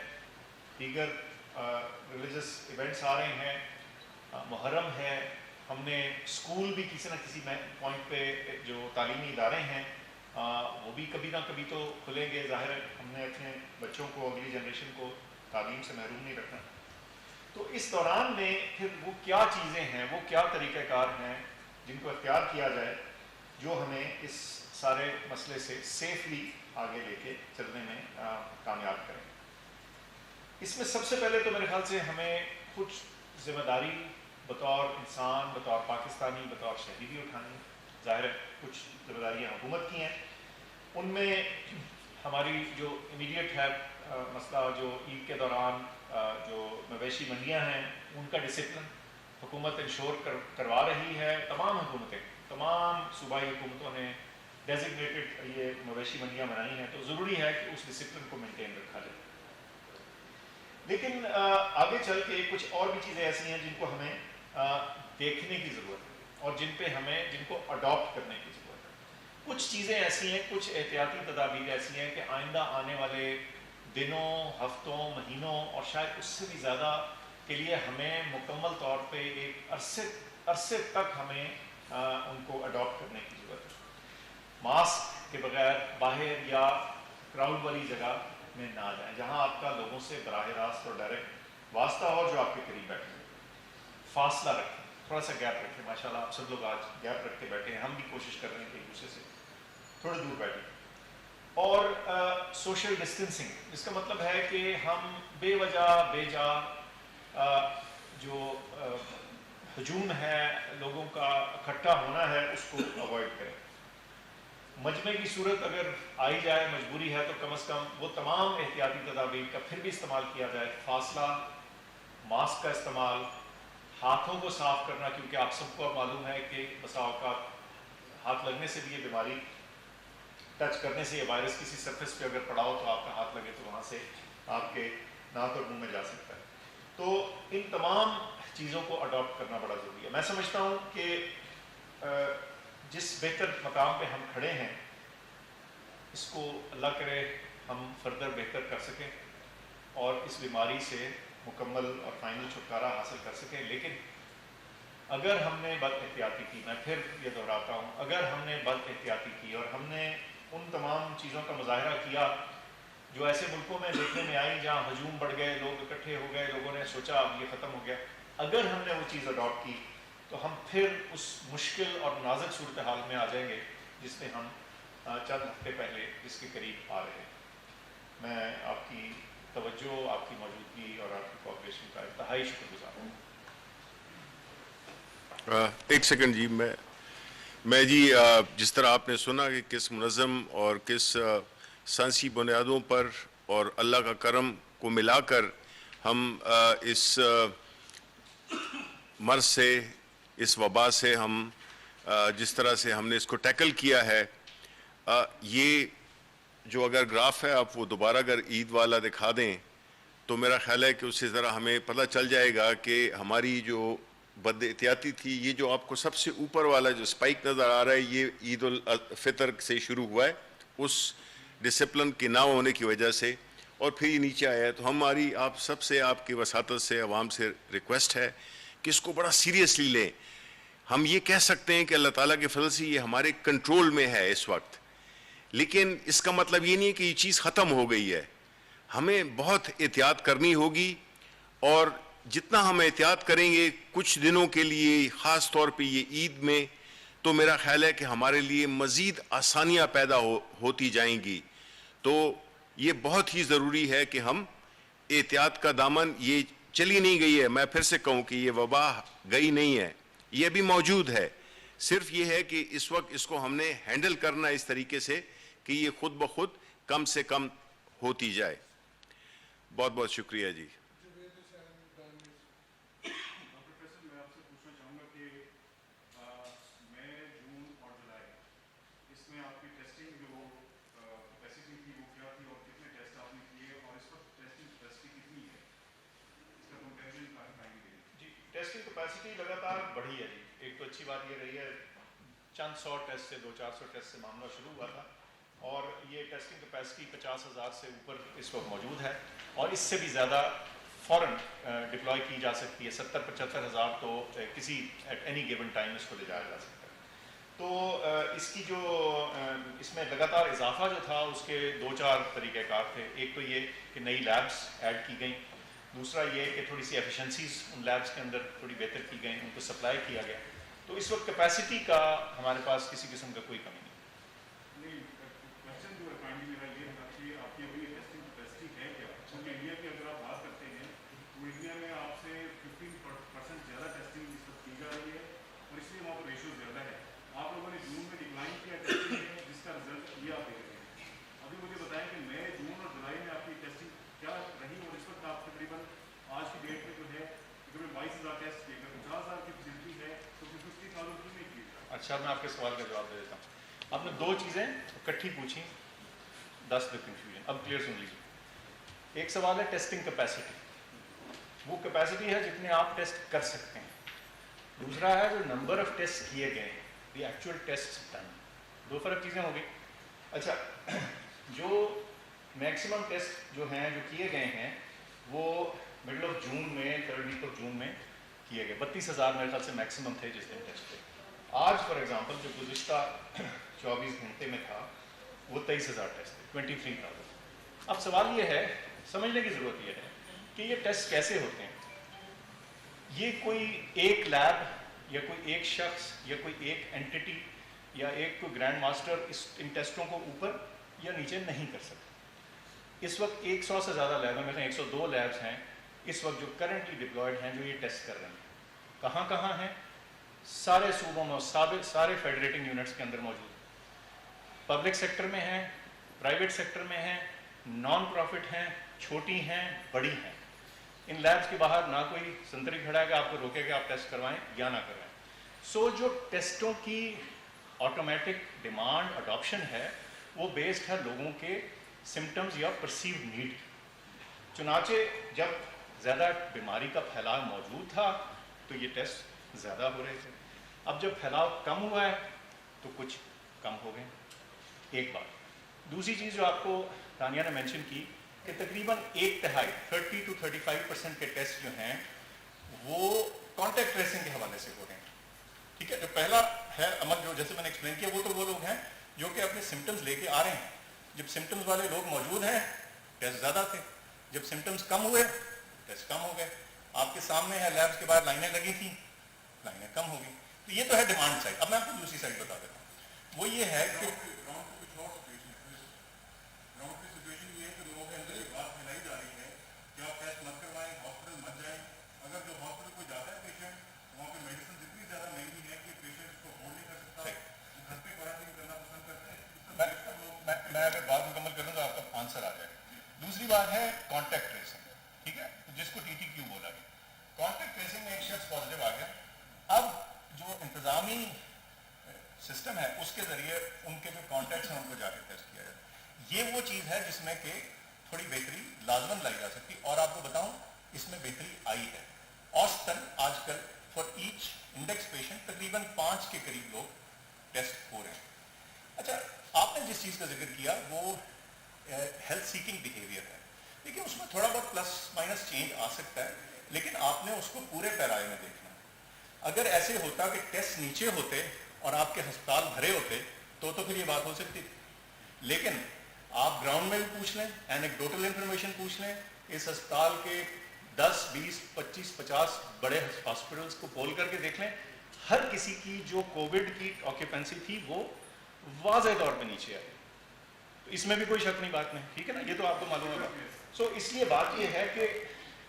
[SPEAKER 3] دیگر ریلیجس ایونٹس آ رہے ہیں، محرم ہے، ہم نے اسکول بھی کسی نہ کسی پوائنٹ پہ جو تعلیمی ادارے ہیں وہ بھی کبھی نہ کبھی تو کھلیں گے۔ ظاہر ہے ہم نے اپنے بچوں کو، اگلی جنریشن کو تعلیم سے محروم نہیں رکھنا۔ تو اس دوران میں پھر وہ کیا چیزیں ہیں، وہ کیا طریقہ کار ہیں جن کو اختیار کیا جائے جو ہمیں اس سارے مسئلے سے سیفلی آگے لے کے چلنے میں کامیاب کریں۔ اس میں سب سے پہلے تو میرے خیال سے ہمیں کچھ ذمہ داری بطور انسان، بطور پاکستانی، بطور شہری بھی اٹھانی۔ ظاہر ہے کچھ ذمہ داریاں حکومت کی ہیں، ان میں ہماری جو امیڈیٹ ہے مسئلہ جو عید کے دوران جو مویشی منڈیاں ہیں ان کا ڈسپلن حکومت انشور کروا رہی ہے۔ تمام حکومتیں، تمام صوبائی حکومتوں نے ڈیزگنیٹڈ یہ مویشی منڈیاں بنائی ہیں، تو ضروری ہے کہ اس ڈسپلن کو مینٹین رکھا جائے۔ لیکن آگے چل کے کچھ اور بھی چیزیں ایسی ہیں جن کو ہمیں دیکھنے کی ضرورت ہے اور جن کو اڈاپٹ کرنے کی ضرورت ہے۔ کچھ چیزیں ایسی ہیں، کچھ احتیاطی تدابیر ایسی ہیں کہ آئندہ آنے والے دنوں، ہفتوں، مہینوں اور شاید اس سے بھی زیادہ کے لیے ہمیں مکمل طور پہ ایک عرصے تک ہمیں ان کو اڈاپٹ کرنے کی ضرورت ہے۔ ماسک کے بغیر باہر یا کراؤڈ والی جگہ میں نہ جائیں جہاں آپ کا لوگوں سے براہ راست اور ڈائریکٹ واسطہ ہو جو آپ کے قریب بیٹھے۔ فاصلہ رکھیں، تھوڑا سا گیپ رکھیں۔ ماشاءاللہ آپ سب لوگ آج گیپ رکھ کے بیٹھے ہیں، ہم بھی کوشش کر رہے ہیں کہ ایک دوسرے سے تھوڑے دور بیٹھیں۔ اور سوشل ڈسٹینسنگ، جس کا مطلب ہے کہ ہم بے وجہ بے جا جو ہجوم ہے، لوگوں کا اکٹھا ہونا ہے، اس کو اوائڈ کریں. مجمع کی صورت اگر آئی جائے، مجبوری ہے، تو کم از کم وہ تمام احتیاطی تدابیر کا پھر بھی استعمال کیا جائے. فاصلہ، ماسک کا استعمال، ہاتھوں کو صاف کرنا، کیونکہ آپ سب کو معلوم ہے کہ بسا اوقات ہاتھ لگنے سے بھی یہ بیماری، ٹچ کرنے سے یہ وائرس کسی سرفیس پہ اگر پڑا ہو تو آپ کا ہاتھ لگے تو وہاں سے آپ کے ناک اور منہ میں جا سکتا ہے. تو ان تمام چیزوں کو اڈاپٹ کرنا بڑا ضروری ہے. میں سمجھتا ہوں کہ جس بہتر مقام پہ ہم کھڑے ہیں، اس کو اللہ کرے ہم فردر بہتر کر سکیں اور اس بیماری سے مکمل اور فائنل چھٹکارا حاصل کر سکیں. لیکن اگر ہم نے بد احتیاطی کی، میں پھر یہ دہراتا ہوں، اگر ہم نے بد احتیاطی کی اور ہم نے ان تمام چیزوں کا مظاہرہ کیا جو ایسے ملکوں میں دیکھنے میں آئی جہاں ہجوم بڑھ گئے، لوگ اکٹھے ہو گئے، لوگوں نے سوچا اب یہ ختم ہو گیا، اگر ہم نے وہ چیز اڈاپٹ کی تو ہم پھر اس مشکل اور نازک صورتحال میں آ جائیں گے جس میں ہم چند ہفتے پہلے اس کے قریب آ رہے ہیں. میں آپ کی توجہ، آپ کی موجودگی اور آپ کی کوآپریشن کا انتہائی شکر گزار ہوں.
[SPEAKER 1] ایک سیکنڈ جی، میں جی جس طرح آپ نے سنا کہ کس منظم اور کس سائنسی بنیادوں پر اور اللہ کا کرم کو ملا کر ہم اس مرض سے، اس وبا سے ہم جس طرح سے ہم نے اس کو ٹیکل کیا ہے، یہ جو اگر گراف ہے آپ وہ دوبارہ اگر عید والا دکھا دیں تو میرا خیال ہے کہ اس سے ذرا ہمیں پتہ چل جائے گا کہ ہماری جو بد احتیاطی تھی، یہ جو آپ کو سب سے اوپر والا جو سپائک نظر آ رہا ہے، یہ عید الفطر سے شروع ہوا ہے اس ڈسپلن کے نہ ہونے کی وجہ سے، اور پھر یہ نیچے آیا ہے. تو ہماری آپ سب سے، آپ کی وساطت سے، عوام سے ریکویسٹ ہے کہ اس کو بڑا سیریسلی لیں. ہم یہ کہہ سکتے ہیں کہ اللہ تعالیٰ کے فضل سے یہ ہمارے کنٹرول میں ہے اس وقت، لیکن اس کا مطلب یہ نہیں ہے کہ یہ چیز ختم ہو گئی ہے. ہمیں بہت احتیاط کرنی ہوگی، اور جتنا ہم احتیاط کریں گے کچھ دنوں کے لیے، خاص طور پہ یہ عید میں، تو میرا خیال ہے کہ ہمارے لیے مزید آسانیاں پیدا ہوتی جائیں گی. تو یہ بہت ہی ضروری ہے کہ ہم احتیاط کا دامن، یہ چلی نہیں گئی ہے، میں پھر سے کہوں کہ یہ وبا گئی نہیں ہے، یہ بھی موجود ہے. صرف یہ ہے کہ اس وقت اس کو ہم نے ہینڈل کرنا اس طریقے سے کہ یہ خود بخود کم سے کم ہوتی جائے. بہت بہت شکریہ جی.
[SPEAKER 3] ٹیسٹنگ کیپیسٹی لگاتار بڑھی ہے جی. ایک تو اچھی بات یہ رہی ہے، چند سو ٹیسٹ سے، 200-400 ٹیسٹ سے معاملہ شروع ہوا تھا، اور یہ ٹیسٹنگ کیپیسٹی 50,000 سے اوپر اس وقت موجود ہے، اور اس سے بھی زیادہ فوراً ڈپلوائے کی جا سکتی ہے. 70-75,000 تو کسی ایٹ اینی گیون ٹائم اس کو لے جایا جا سکتا ہے. تو اس کی جو اس میں لگاتار اضافہ جو تھا، اس کے 2-4 طریقہ کار تھے. ایک تو یہ کہ نئی لیبس ایڈ کی گئیں، دوسرا یہ کہ تھوڑی سی ایفیشنسیز ان لیبس کے اندر تھوڑی بہتر کی گئیں، ان کو سپلائی کیا گیا. تو اس وقت کیپیسٹی کا ہمارے پاس کسی قسم کا کوئی کمی نہیں. اچھا، میں آپ کے سوال کا جواب دے دیتا ہوں. آپ نے 2 چیزیں اکٹھی پوچھی، 10 دا کنفیوژن. اب کلیئر سن لیجیے. ایک سوال ہے ٹیسٹنگ کیپیسٹی، وہ کیپیسٹی ہے جتنے آپ ٹیسٹ کر سکتے ہیں. دوسرا ہے جو نمبر آف ٹیسٹ کیے گئے ہیں، دی ایکچوئل ٹیسٹ ڈن. 2 فرق چیزیں ہو گئی. اچھا، جو میکسیمم ٹیسٹ جو ہیں جو کیے گئے ہیں وہ مڈل آف جون میں، 3rd ویک آف جون میں کیے گئے. 32,000 میرے خیال سے میکسیمم تھے جس دن ٹیسٹ تھے. آج فار ایگزامپل جو گزشتہ 24 گھنٹے میں تھا وہ 23,000 ٹیسٹ تھے، 23,000. اب سوال یہ ہے، سمجھنے کی ضرورت یہ ہے کہ یہ ٹیسٹ کیسے ہوتے ہیں. یہ کوئی ایک لیب یا کوئی ایک شخص یا کوئی ایک اینٹیٹی یا ایک کوئی گرینڈ ماسٹر ان ٹیسٹوں کو اوپر یا نیچے نہیں کر سکتے. اس وقت 100 سے زیادہ لیب ہیں, مثلا 102 لیبس ہیں اس وقت جو کرنٹلی ڈپلائڈ ہیں, جو یہ ٹیسٹ کر رہے ہیں. کہاں کہاں ہیں؟ سارے صوبوں میں, سارے فیڈریٹنگ یونٹس کے اندر موجود ہیں. پبلک سیکٹر میں ہیں, پرائیویٹ سیکٹر میں ہیں, نان پروفٹ ہیں, چھوٹی ہیں, بڑی ہیں. ان لیبس کے باہر نہ کوئی سنتری کھڑا ہے کہ آپ کو روکے کہ آپ ٹیسٹ کروائیں یا نہ کروائیں. سو جو ٹیسٹوں کی آٹومیٹک ڈیمانڈ اڈاپشن ہے وہ بیسڈ ہے لوگوں کے سمٹمز یا پرسیوڈ نیڈ. چنانچہ جب زیادہ بیماری کا پھیلاؤ موجود تھا تو یہ ٹیسٹ زیادہ ہو رہے تھے. اب جب پھیلاؤ کم ہوا ہے تو کچھ کم ہو گئے. ایک بات. دوسری چیز جو آپ کو تانیہ نے مینشن کی کہ تقریباً 1/3 30 to 35% کے ٹیسٹ جو ہیں وہ کانٹیکٹ ٹریسنگ کے حوالے سے ہو رہے ہیں. ٹھیک ہے, جو پہلا ہے عمل جو جیسے میں نے ایکسپلین کیا, وہ تو وہ لوگ ہیں جو کہ اپنے سمٹمز لے کے آ رہے ہیں. جب سمٹمز والے لوگ موجود ہیں ٹیسٹ زیادہ تھے, جب سمٹمز کم ہوئے ٹیسٹ کم ہو گئے. آپ کے سامنے ہے لیبس کے باہر لائنیں لگی تھیں, لائنیں کم ہو گئی. تو یہ تو ہے ڈیمانڈ سائڈ. اب میں آپ کو دوسری سائڈ بتا دیتا ہوں. وہ یہ ہے کہ میں اگر بات مکمل کروں تو آپ کا آنسر آ جائے. دوسری بات ہے کانٹیکٹ ٹریسنگ. ٹھیک ہے, جس کو TTQ بولا گیا. کانٹیکٹ ٹریسنگ میں ایک شخص پازیٹیو آ گیا. اب جو انتظامی سسٹم ہے اس کے ذریعے ان کے جو کانٹیکٹس ہیں ان کو جا کے ٹیسٹ کیا جائے. یہ وہ چیز ہے جس میں کہ تھوڑی بہتری لازماً لائی جا سکتی. اور آپ کو بتاؤں اس میں بہتری آئی ہے. اوسطاً آج کل فار ایچ انڈیکس پیشنٹ تقریباً 5 کے قریب لوگ ٹیسٹ ہو رہے ہیں. اچھا, آپ نے جس چیز کا ذکر کیا وہ ہیلتھ سیکنگ بیہیویئر ہے. لیکن اس میں تھوڑا بہت پلس مائنس چینج آ سکتا ہے, لیکن آپ نے اس کو پورے پیرائے میں دیکھنا. اگر ایسے ہوتا کہ ٹیسٹ نیچے ہوتے اور آپ کے ہسپتال بھرے ہوتے تو پھر یہ بات ہو سکتی تھی. لیکن آپ گراؤنڈ میں بھی پوچھ لیں, اینیکڈوٹل انفارمیشن پوچھ لیں, اس ہسپتال کے 10, 20, 25, 50 بڑے ہاسپٹلس کو پول کر کے دیکھ لیں, ہر کسی کی جو کووڈ کی آکیوپینسی تھی وہ واضح طور پہ نیچے آئی. تو اس میں بھی کوئی شک نہیں, بات نہیں. ٹھیک ہے نا, یہ تو آپ کو معلوم ہوگا. سو اس لیے بات یہ ہے کہ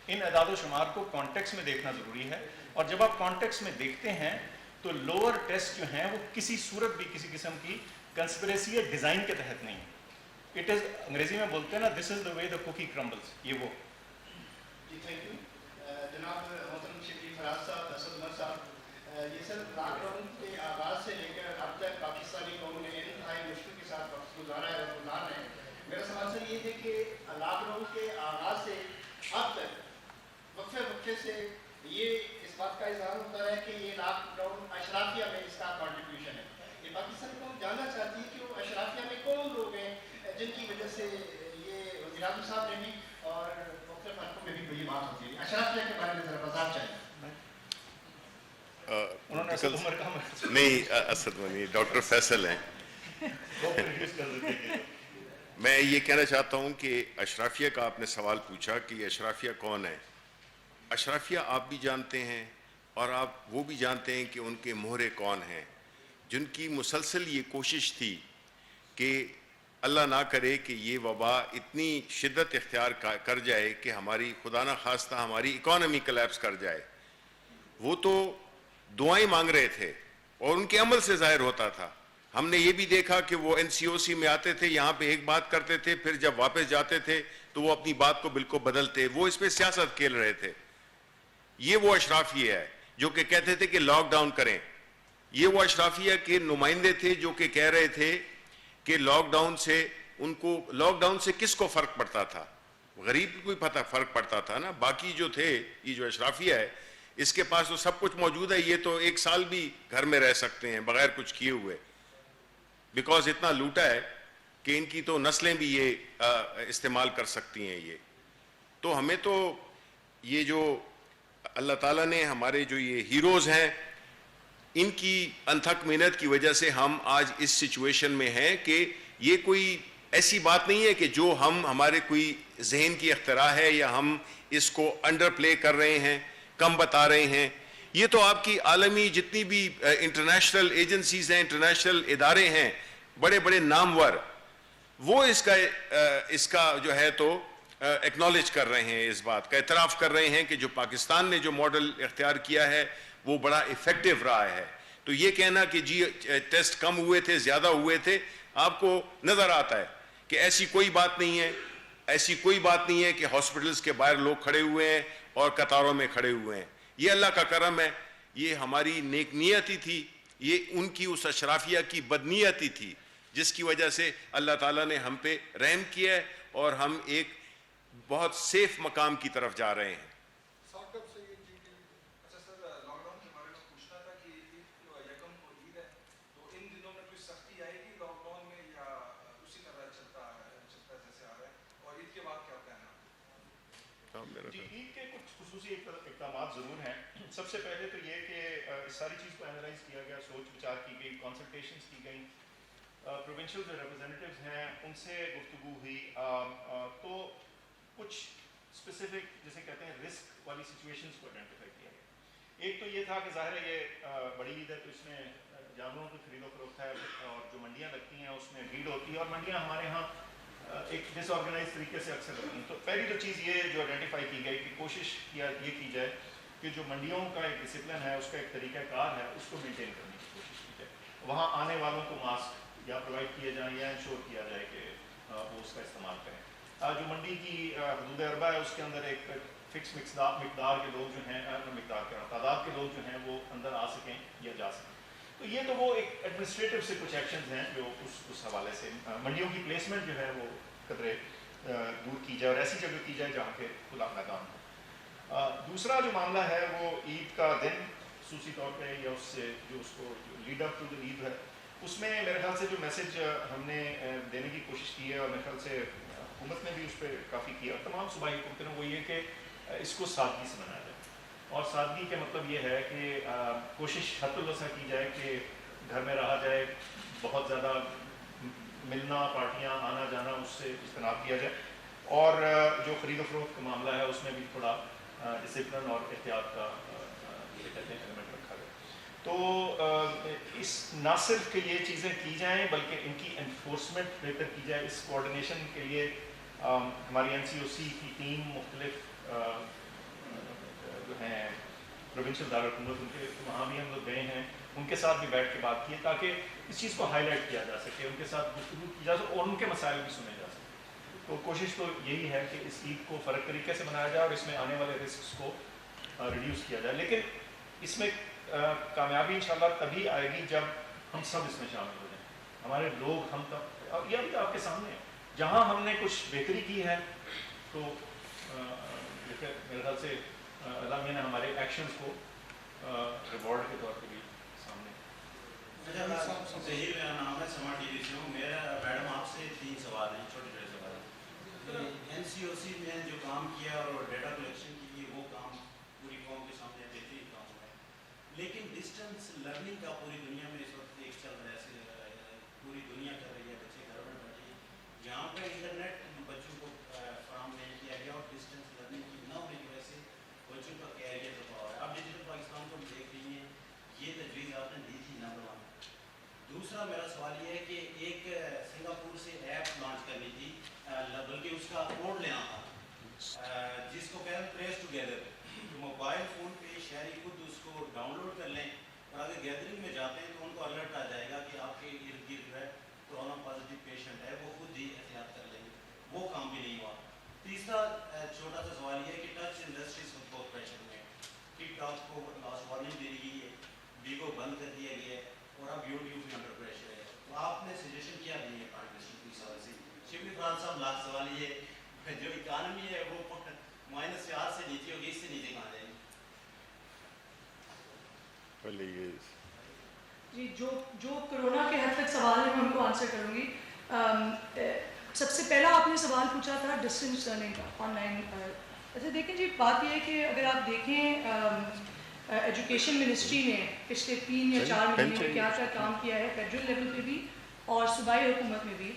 [SPEAKER 3] ان اعداد و شمار کو کانٹیکس میں دیکھنا ضروری ہے. اور جب آپ کانٹیکس میں دیکھتے ہیں تو لوور ٹیسٹ جو ہیں وہ کسی صورت بھی کسی قسم کی کنسپریسی یا ڈیزائن کے تحت نہیں. اٹ از, انگریزی میں بولتے ہیں نا, دس از دا وے دا کوکی کرمبلز. یہ وہ.
[SPEAKER 4] جی تھینک یو جناب محترم شفیع فراز صاحب, اسد عمر صاحب. یہ سر لاک ڈاؤن کے آغاز سے لے کر اب تک پاکستانی قوم نے انتہائی مشکل کے ساتھ وقت گزارا ہے اور گزار رہے ہیں. میرا سوال سر یہ ہے کہ لاک ڈاؤن کے آغاز سے اب تک وقفے سے یہ اس بات کا اظہار ہوتا ہے کہ یہ لاک ڈاؤن اشرافیہ میں اس کا کنٹریبیوشن ہے. یہ پاکستانی قوم جاننا چاہتی ہے کہ وہ اشرافیہ میں کون لوگ ہیں جن کی وجہ سے یہ وزیر اعظم صاحب نے بھی اور مختلف حلقوں میں بھی یہ بات ہوتی ہے. اشرافیہ کے بارے میں ذرا وضاحت چاہیے.
[SPEAKER 1] نہیں, اسد منی ڈاکٹر فیصل ہیں. میں یہ کہنا چاہتا ہوں کہ اشرافیہ کا آپ نے سوال پوچھا کہ اشرافیہ کون ہے. اشرافیہ آپ بھی جانتے ہیں اور آپ وہ بھی جانتے ہیں کہ ان کے مہرے کون ہیں, جن کی مسلسل یہ کوشش تھی کہ اللہ نہ کرے کہ یہ وبا اتنی شدت اختیار کر جائے کہ ہماری خدا نہ خواستہ ہماری اکانومی کلیپس کر جائے. وہ تو دعائیں مانگ رہے تھے اور ان کے عمل سے ظاہر ہوتا تھا. ہم نے یہ بھی دیکھا کہ وہ NCOC میں آتے تھے, یہاں پہ ایک بات کرتے تھے, پھر جب واپس جاتے تھے تو وہ اپنی بات کو بالکل بدلتے. وہ اس پہ سیاست کھیل رہے تھے. یہ وہ اشرافیہ ہے جو کہ کہتے تھے کہ لاک ڈاؤن کریں. یہ وہ اشرافیہ کے نمائندے تھے جو کہ کہہ رہے تھے کہ لاک ڈاؤن سے ان کو, لاک ڈاؤن سے کس کو فرق پڑتا تھا؟ غریب کو پتہ فرق پڑتا تھا نا. باقی جو تھے, یہ جو اشرافیہ ہے اس کے پاس تو سب کچھ موجود ہے. یہ تو 1 سال بھی گھر میں رہ سکتے ہیں بغیر کچھ کیے ہوئے, بیکاز اتنا لوٹا ہے کہ ان کی تو نسلیں بھی یہ استعمال کر سکتی ہیں. یہ تو ہمیں تو یہ جو اللہ تعالیٰ نے ہمارے جو یہ ہیروز ہیں ان کی انتھک محنت کی وجہ سے ہم آج اس سچویشن میں ہیں کہ یہ کوئی ایسی بات نہیں ہے کہ جو ہمارے کوئی ذہن کی اختراع ہے یا ہم اس کو انڈر پلے کر رہے ہیں, کم بتا رہے ہیں. یہ تو آپ کی عالمی جتنی بھی انٹرنیشنل ایجنسیز ہیں, انٹرنیشنل ادارے ہیں, بڑے بڑے نامور, وہ اس کا جو ہے تو ایکنالج کر رہے ہیں, اس بات کا اعتراف کر رہے ہیں کہ جو پاکستان نے جو ماڈل اختیار کیا ہے وہ بڑا ایفیکٹو رہا ہے. تو یہ کہنا کہ جی ٹیسٹ کم ہوئے تھے, زیادہ ہوئے تھے, آپ کو نظر آتا ہے کہ ایسی کوئی بات نہیں ہے, ایسی کوئی بات نہیں ہے کہ ہاسپٹلز کے باہر لوگ کھڑے ہوئے ہیں اور قطاروں میں کھڑے ہوئے ہیں. یہ اللہ کا کرم ہے, یہ ہماری نیک نیتی تھی, یہ ان کی اس اشرافیہ کی بدنیتی تھی جس کی وجہ سے اللہ تعالیٰ نے ہم پہ رحم کیا ہے اور ہم ایک بہت سیف مقام کی طرف جا رہے ہیں.
[SPEAKER 5] اچھا سر, لاک ڈاؤن کے بارے میں پوچھنا تھا کہ یکم کو عید ہے, تو ان دنوں میں کوئی سختی آئے گی لاک ڈاؤن میں یا اسی طرح چلتا جیسے آ رہا ہے, اور عید کے بعد کیا پلان ہے؟
[SPEAKER 3] جی, عید کے کچھ خصوصی اقدامات ضرور ہیں. سب سے پہلے تو یہ کہ اس ساری چیز کو انالائز کیا گیا, سوچ وچار کی گئی, کنسلٹیشنز کی گئیں, پروونشل جو ریپرزینٹیوز ہیں ان سے گفتگو ہوئی, تو کچھ اسپیسیفک جیسے کہتے ہیں رسک والی سچویشنز کو آئیڈینٹیفائی کیا گیا. ایک تو یہ تھا کہ ظاہر ہے یہ بڑی عید ہے تو اس میں جانوروں کی خرید و فروخت ہے, اور جو منڈیاں لگتی ہیں اس میں بھیڑ ہوتی ہے, اور منڈیاں ہمارے ہاں ایک ڈس آرگنائز طریقے سے اکثر لگتی ہیں. تو پہلی تو چیز یہ جو آئیڈینٹیفائی کی گئی کہ کوشش یہ کی جائے کہ جو منڈیوں کا ایک ڈسپلن ہے, اس کا ایک طریقہ کار ہے, اس کو مینٹین کرنے کی کوشش کی جائے. وہاں آنے والوں کو ماسک یا پرووائڈ کیے جائیں یا انشور کیا جائے کہ وہ اس کا استعمال کریں. جو منڈی کی حدود اربع ہے اس کے اندر ایک فکس مقدار کے لوگ جو ہیں, تعداد کے لوگ جو ہیں وہ اندر آ سکیں یا جا سکیں. تو یہ تو وہ ایک ایڈمنسٹریٹو سے کچھ ایکشنز ہیں جو اس حوالے سے منڈیوں کی پلیسمنٹ جو ہے وہ قدرے دور کی جائے اور ایسی جگہ کی جائے جہاں کے کھلا میدان ہو. دوسرا جو معاملہ ہے وہ عید کا دن خصوصی طور پہ یا اس سے جو اس کو لیڈ اپ ٹو دی عید ہے, اس میں میرے خیال سے جو میسج ہم نے دینے کی کوشش کی ہے, اور میرے خیال سے حکومت نے بھی اس پہ کافی کیا, تمام صوبائی حکومتوں نے, وہ یہ کہ اس کو سادگی سے منایا جائے. اور سادگی کا مطلب یہ ہے کہ کوشش حد الوسع کی جائے کہ گھر میں رہا جائے, بہت زیادہ ملنا, پارٹیاں, آنا جانا, اس سے اجتناب کیا جائے, اور جو خرید و فروخت کا معاملہ ہے اس میں بھی تھوڑا ڈسپلن اور احتیاط کا کہتے ہیں ایلیمنٹ رکھا گیا. تو اس نہ صرف کہ یہ چیزیں کی جائیں بلکہ ان کی انفورسمنٹ بہتر کی جائے. اس کوآرڈینیشن کے لیے ہماری NCOC کی ٹیم مختلف جو ہیں پروونشل دارالحکومت, ان کے وہاں بھی ہم لوگ گئے ہیں, ان کے ساتھ بھی بیٹھ کے بات کی ہے تاکہ اس چیز کو ہائی لائٹ کیا جا سکے, ان کے ساتھ گفتگو کی جا سکے اور ان کے مسائل بھی سنے جا سکے. تو کوشش تو یہی ہے کہ اس عید کو فرق طریقے سے منایا جائے اور اس میں آنے والے رسکس کو ریڈیوس کیا جائے. لیکن اس میں کامیابی انشاءاللہ تبھی آئے گی جب ہم سب اس میں شامل ہو جائیں, ہمارے لوگ, ہم تب. یہ بھی آپ کے سامنے ہے, جہاں ہم نے کچھ بہتری کی ہے تو میرے خیال سے اللہ میاں نے ہمارے ایکشنز کو ریوارڈ کے طور پہ بھی سامنے.
[SPEAKER 6] ظہیر میرا نام ہے, سماج ٹی وی سے ہوں. میرا میڈم آپ سے 3 سوال ہیں, چھوٹے چھوٹے سوال ہیں. NCOC میں جو کام کیا اور ڈیٹا کلیکشن کی, وہ کام پوری قوم کے سامنے بہترین کام ہوا ہے. لیکن ڈسٹینس لرننگ کا پوری دنیا میں اس وقت ایک چل رہا ہے, پوری دنیا کر رہی ہے, بچے گھر میں بیٹھے ہیں. جہاں پہ انٹرنیٹ بچوں کو فراہم نہیں کیا گیا اور ڈسٹینس لرننگ کی نہ ہونے کی وجہ سے بچوں کا کیریئر دباؤ ہے. اب ڈیجیٹل پاکستان کو ہم دیکھ رہی ہیں, یہ تجویز آپ نے دی تھی نمبر 1. دوسرا میرا سوال یہ ہے کہ ایک سنگاپور سے ایپ لانچ کرنی تھی, بلکہ اس کا کوڈ لینا تھا, جس کو کہتے ہیں ٹریس ٹوگیدر. موبائل فون پہ شہری خود اس کو ڈاؤن لوڈ کر لیں, اور اگر گیدرنگ میں جاتے ہیں تو ان کو الرٹ آ جائے گا کہ آپ کے ارد گرد جو ہے کورونا پازیٹیو پیشنٹ ہے, وہ خود ہی احتیاط کر لیں گے. وہ کام بھی نہیں ہوا. تیسرا چھوٹا سا سوال یہ ہے کہ ٹچ انڈسٹریز کو بہت پریشر میں, ٹک ٹاک کو لاسٹ وارننگ دے دی گئی ہے, بیگو بند کر دیا گیا ہے, اور اب یوٹیوب بھی انڈر پریشر ہے. تو آپ نے سجیشن کیا دی ہے پارٹ انڈسٹری کو اس حوالے سے؟ شبلی فرحان صاحب, لاسٹ سوال یہ ہے, جو اکانومی ہے وہ -4 سے نیچے ہوگی, اس سے نیچے کہاں جائے گی؟
[SPEAKER 2] جی, جو کرونا کے حد تک سوال ہے میں ان کو آنسر کروں گی. سب سے پہلا آپ نے سوال پوچھا تھا ڈسٹینس لرننگ کا, آن لائن. اچھا دیکھیں جی, بات یہ ہے کہ اگر آپ دیکھیں ایجوکیشن منسٹری نے پچھلے 3 یا 4 مہینے میں کیا کیا کام کیا ہے فیڈرل لیول پہ بھی اور صوبائی حکومت میں بھی,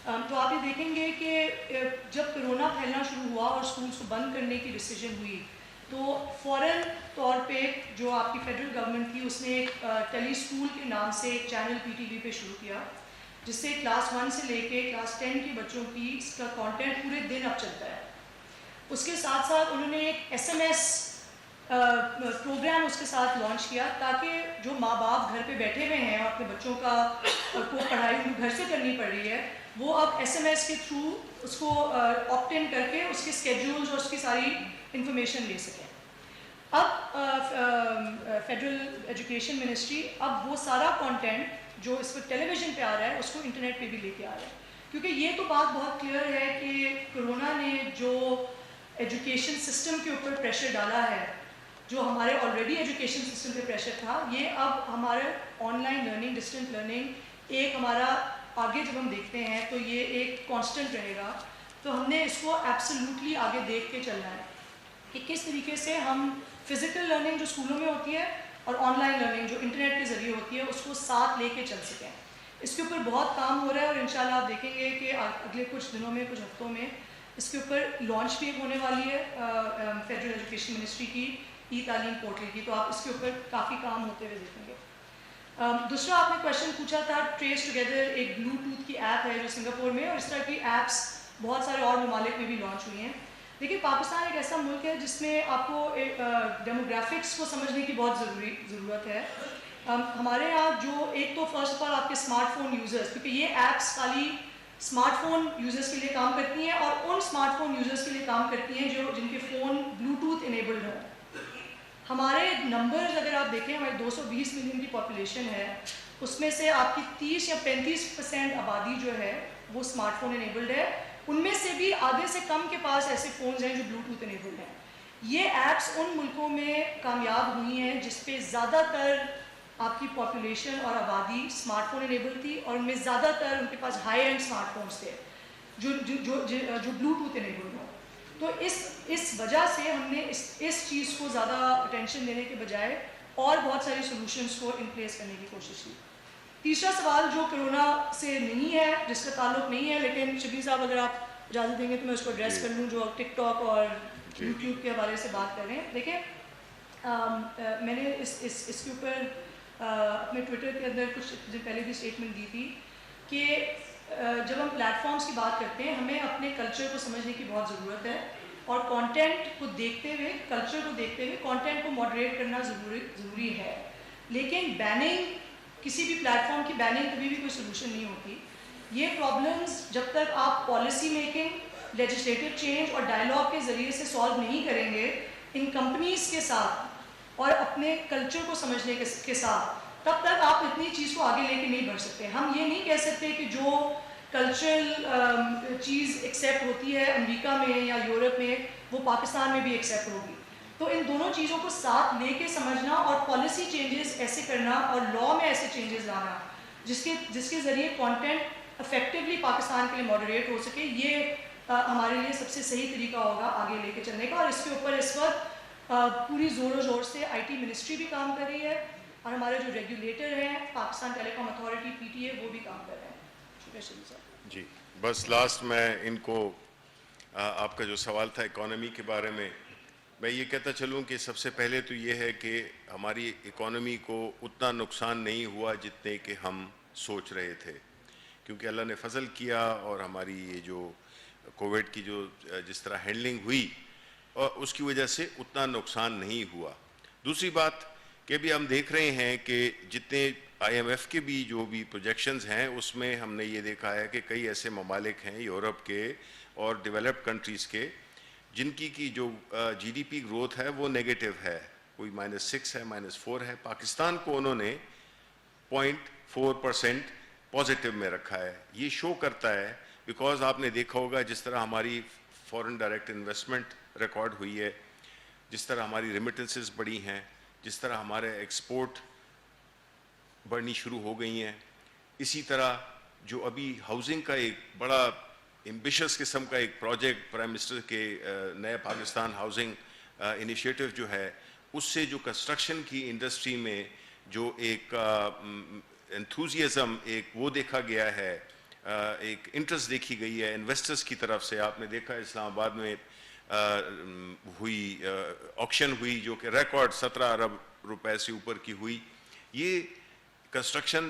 [SPEAKER 2] تو آپ یہ دیکھیں گے کہ جب کرونا پھیلنا شروع ہوا اور اسکولس کو بند کرنے کی ڈیسیجن ہوئی تو فوراً طور پہ جو آپ کی فیڈرل گورنمنٹ تھی اس نے ایک ٹیلی اسکول کے نام سے ایک چینل PTV پہ شروع کیا, جس سے کلاس 1 سے لے کے کلاس 10 کے بچوں کی اس کا کانٹینٹ پورے دن اب چلتا ہے. اس کے ساتھ ساتھ انہوں نے ایک SMS پروگرام اس کے ساتھ لانچ کیا تاکہ جو ماں باپ گھر پہ بیٹھے ہوئے ہیں اور اپنے بچوں کو پڑھائی گھر سے کرنی پڑ رہی ہے وہ اب SMS کے تھرو اس کو آپٹ ان کر کے اس کے اسکیڈولز اور اس کی ساری انفارمیشن لے سکیں. اب فیڈرل ایجوکیشن منسٹری اب وہ سارا کانٹینٹ جو اس وقت ٹیلی ویژن پہ آ رہا ہے اس کو انٹرنیٹ پہ بھی لے کے آ رہا ہے, کیونکہ یہ تو بات بہت کلیئر ہے کہ کرونا نے جو ایجوکیشن سسٹم کے اوپر پریشر ڈالا ہے, جو ہمارے آلریڈی ایجوکیشن سسٹم پہ پریشر تھا, یہ اب ہمارے on line learning, distant learning ایک ہمارا آگے جب ہم دیکھتے ہیں تو یہ ایک کانسٹنٹ رہے گا. تو ہم نے اس کو ایبسلیوٹلی آگے دیکھ کے چلنا ہے کہ کس طریقے سے ہم فزیکل لرننگ جو اسکولوں میں ہوتی ہے اور آن لائن لرننگ جو انٹرنیٹ کے ذریعے ہوتی ہے اس کو ساتھ لے کے چل سکیں. اس کے اوپر بہت کام ہو رہا ہے اور انشاءاللہ آپ دیکھیں گے کہ اگلے کچھ دنوں میں, کچھ ہفتوں میں اس کے اوپر لانچ بھی ہونے والی ہے فیڈرل ایجوکیشن منسٹری کی ای تعلیم پورٹل کی, تو آپ اس کے اوپر کافی کام ہوتے ہوئے دیکھیں گے. دوسرا آپ نے کویشچن پوچھا تھا ٹریس ٹوگیدر, ایک بلوٹوتھ کی ایپ ہے جو سنگاپور میں, اور اس طرح کی ایپس بہت سارے اور ممالک میں بھی لانچ ہوئی ہیں. دیکھیے پاکستان ایک ایسا ملک ہے جس میں آپ کو ڈیموگرافکس کو سمجھنے کی بہت ضرورت ہے. ہمارے یہاں جو ایک تو فرسٹ آف آل آپ کے اسمارٹ فون یوزرس, کیونکہ یہ ایپس خالی اسمارٹ فون یوزرس کے لیے کام کرتی ہیں اور ان اسمارٹ فون یوزرس کے لیے کام کرتی ہیں جن کے فون بلوٹوتھ انیبلڈ ہوں. ہمارے نمبرز اگر آپ دیکھیں, ہمارے 220 ملین کی پاپولیشن ہے, اس میں سے آپ کی 30 یا 35% آبادی جو ہے وہ اسمارٹ فون انیبلڈ ہے. ان میں سے بھی آدھے سے کم کے پاس ایسے فونز ہیں جو بلوٹوتھ انیبلڈ ہیں. یہ ایپس ان ملکوں میں کامیاب ہوئی ہیں جس پہ زیادہ تر آپ کی پاپولیشن اور آبادی اسمارٹ فون انیبل تھی, اور ان میں زیادہ تر ان کے پاس ہائی اینڈ اسمارٹ فونس تھے جو بلوٹوتھ انیبلڈ ہوں. تو اس وجہ سے ہم نے اس چیز کو زیادہ اٹینشن دینے کے بجائے اور بہت ساری سولوشنس کو ان پلیس کرنے کی کوشش کی. تیسرا سوال جو کرونا سے نہیں ہے, جس کا تعلق نہیں ہے, لیکن شبیر صاحب اگر آپ اجازت دیں گے تو میں اس کو ایڈریس کر لوں, جو ٹک ٹاک اور یوٹیوب کے حوالے سے بات کر رہے ہیں. دیکھیں میں نے اس کے اوپر اپنے ٹویٹر کے اندر کچھ دن پہلے بھی اسٹیٹمنٹ دی تھی کہ جب ہم پلیٹ فارمس کی بات کرتے ہیں ہمیں اپنے کلچر کو سمجھنے کی بہت ضرورت ہے, اور کانٹینٹ کو دیکھتے ہوئے, کلچر کو دیکھتے ہوئے کانٹینٹ کو ماڈریٹ کرنا ضروری ہے. لیکن بیننگ, کسی بھی پلیٹ فارم کی بیننگ کبھی بھی کوئی سلوشن نہیں ہوتی. یہ پرابلمز جب تک آپ پالیسی میکنگ, لیجسلیٹو چینج اور ڈائلاگ کے ذریعے سے سالو نہیں کریں گے ان کمپنیز کے ساتھ اور اپنے کلچر کو سمجھنے کے ساتھ, تب تک آپ اتنی چیز کو آگے لے کے نہیں بڑھ سکتے. ہم یہ نہیں کہہ سکتے کہ جو کلچرل چیز ایکسیپٹ ہوتی ہے امریکہ میں یا یورپ میں وہ پاکستان میں بھی ایکسیپٹ ہوگی. تو ان دونوں چیزوں کو ساتھ لے کے سمجھنا اور پالیسی چینجز ایسے کرنا اور لا میں ایسے چینجز لانا جس کے ذریعے کانٹینٹ افیکٹولی پاکستان کے لیے ماڈریٹ ہو سکے, یہ ہمارے لیے سب سے صحیح طریقہ ہوگا آگے لے کے چلنے کا. اور اس کے اوپر اس وقت پوری زور و زور سے IT منسٹری بھی کام کر رہی ہے, اور ہمارے جو ریگولیٹر ہیں پاکستان ٹیلی کام اتھارٹی PTA وہ بھی کام کر رہے ہیں. شکریہ شریف صاحب.
[SPEAKER 1] جی بس لاسٹ میں ان کو آپ کا جو سوال تھا اکانومی کے بارے میں یہ کہتا چلوں کہ سب سے پہلے تو یہ ہے کہ ہماری اکانومی کو اتنا نقصان نہیں ہوا جتنے کہ ہم سوچ رہے تھے, کیونکہ اللہ نے فضل کیا اور ہماری یہ جو کووڈ کی جو جس طرح ہینڈلنگ ہوئی اور اس کی وجہ سے اتنا نقصان نہیں ہوا. دوسری بات کہ بھی ہم دیکھ رہے ہیں کہ جتنے IMF کے بھی جو بھی پروجیکشنز ہیں اس میں ہم نے یہ دیکھا ہے کہ کئی ایسے ممالک ہیں یورپ کے اور ڈیولپڈ کنٹریز کے جن کی جو GDP گروتھ ہے وہ نیگیٹو ہے, کوئی -6 ہے, -4 ہے. پاکستان کو انہوں نے 0.4% پازیٹیو میں رکھا ہے. یہ شو کرتا ہے بیکاز آپ نے دیکھا ہوگا جس طرح ہماری فورن ڈائریکٹ انویسٹمنٹ ریکارڈ ہوئی ہے, جس طرح ہماری ریمیٹنسز بڑھی ہیں, جس طرح ہمارے ایکسپورٹ بڑھنی شروع ہو گئی ہیں. اسی طرح جو ابھی ہاؤسنگ کا ایک بڑا ایمبیشس قسم کا ایک پروجیکٹ پرائم منسٹر کے نئے پاکستان ہاؤسنگ انیشیٹو جو ہے, اس سے جو کنسٹرکشن کی انڈسٹری میں جو ایک انتھوزیازم ایک وہ دیکھا گیا ہے, ایک انٹرسٹ دیکھی گئی ہے انویسٹرز کی طرف سے. آپ نے دیکھا اسلام آباد میں ہوئی آکشن ہوئی جو کہ ریکارڈ 17 ارب روپے سے اوپر کی ہوئی. یہ کنسٹرکشن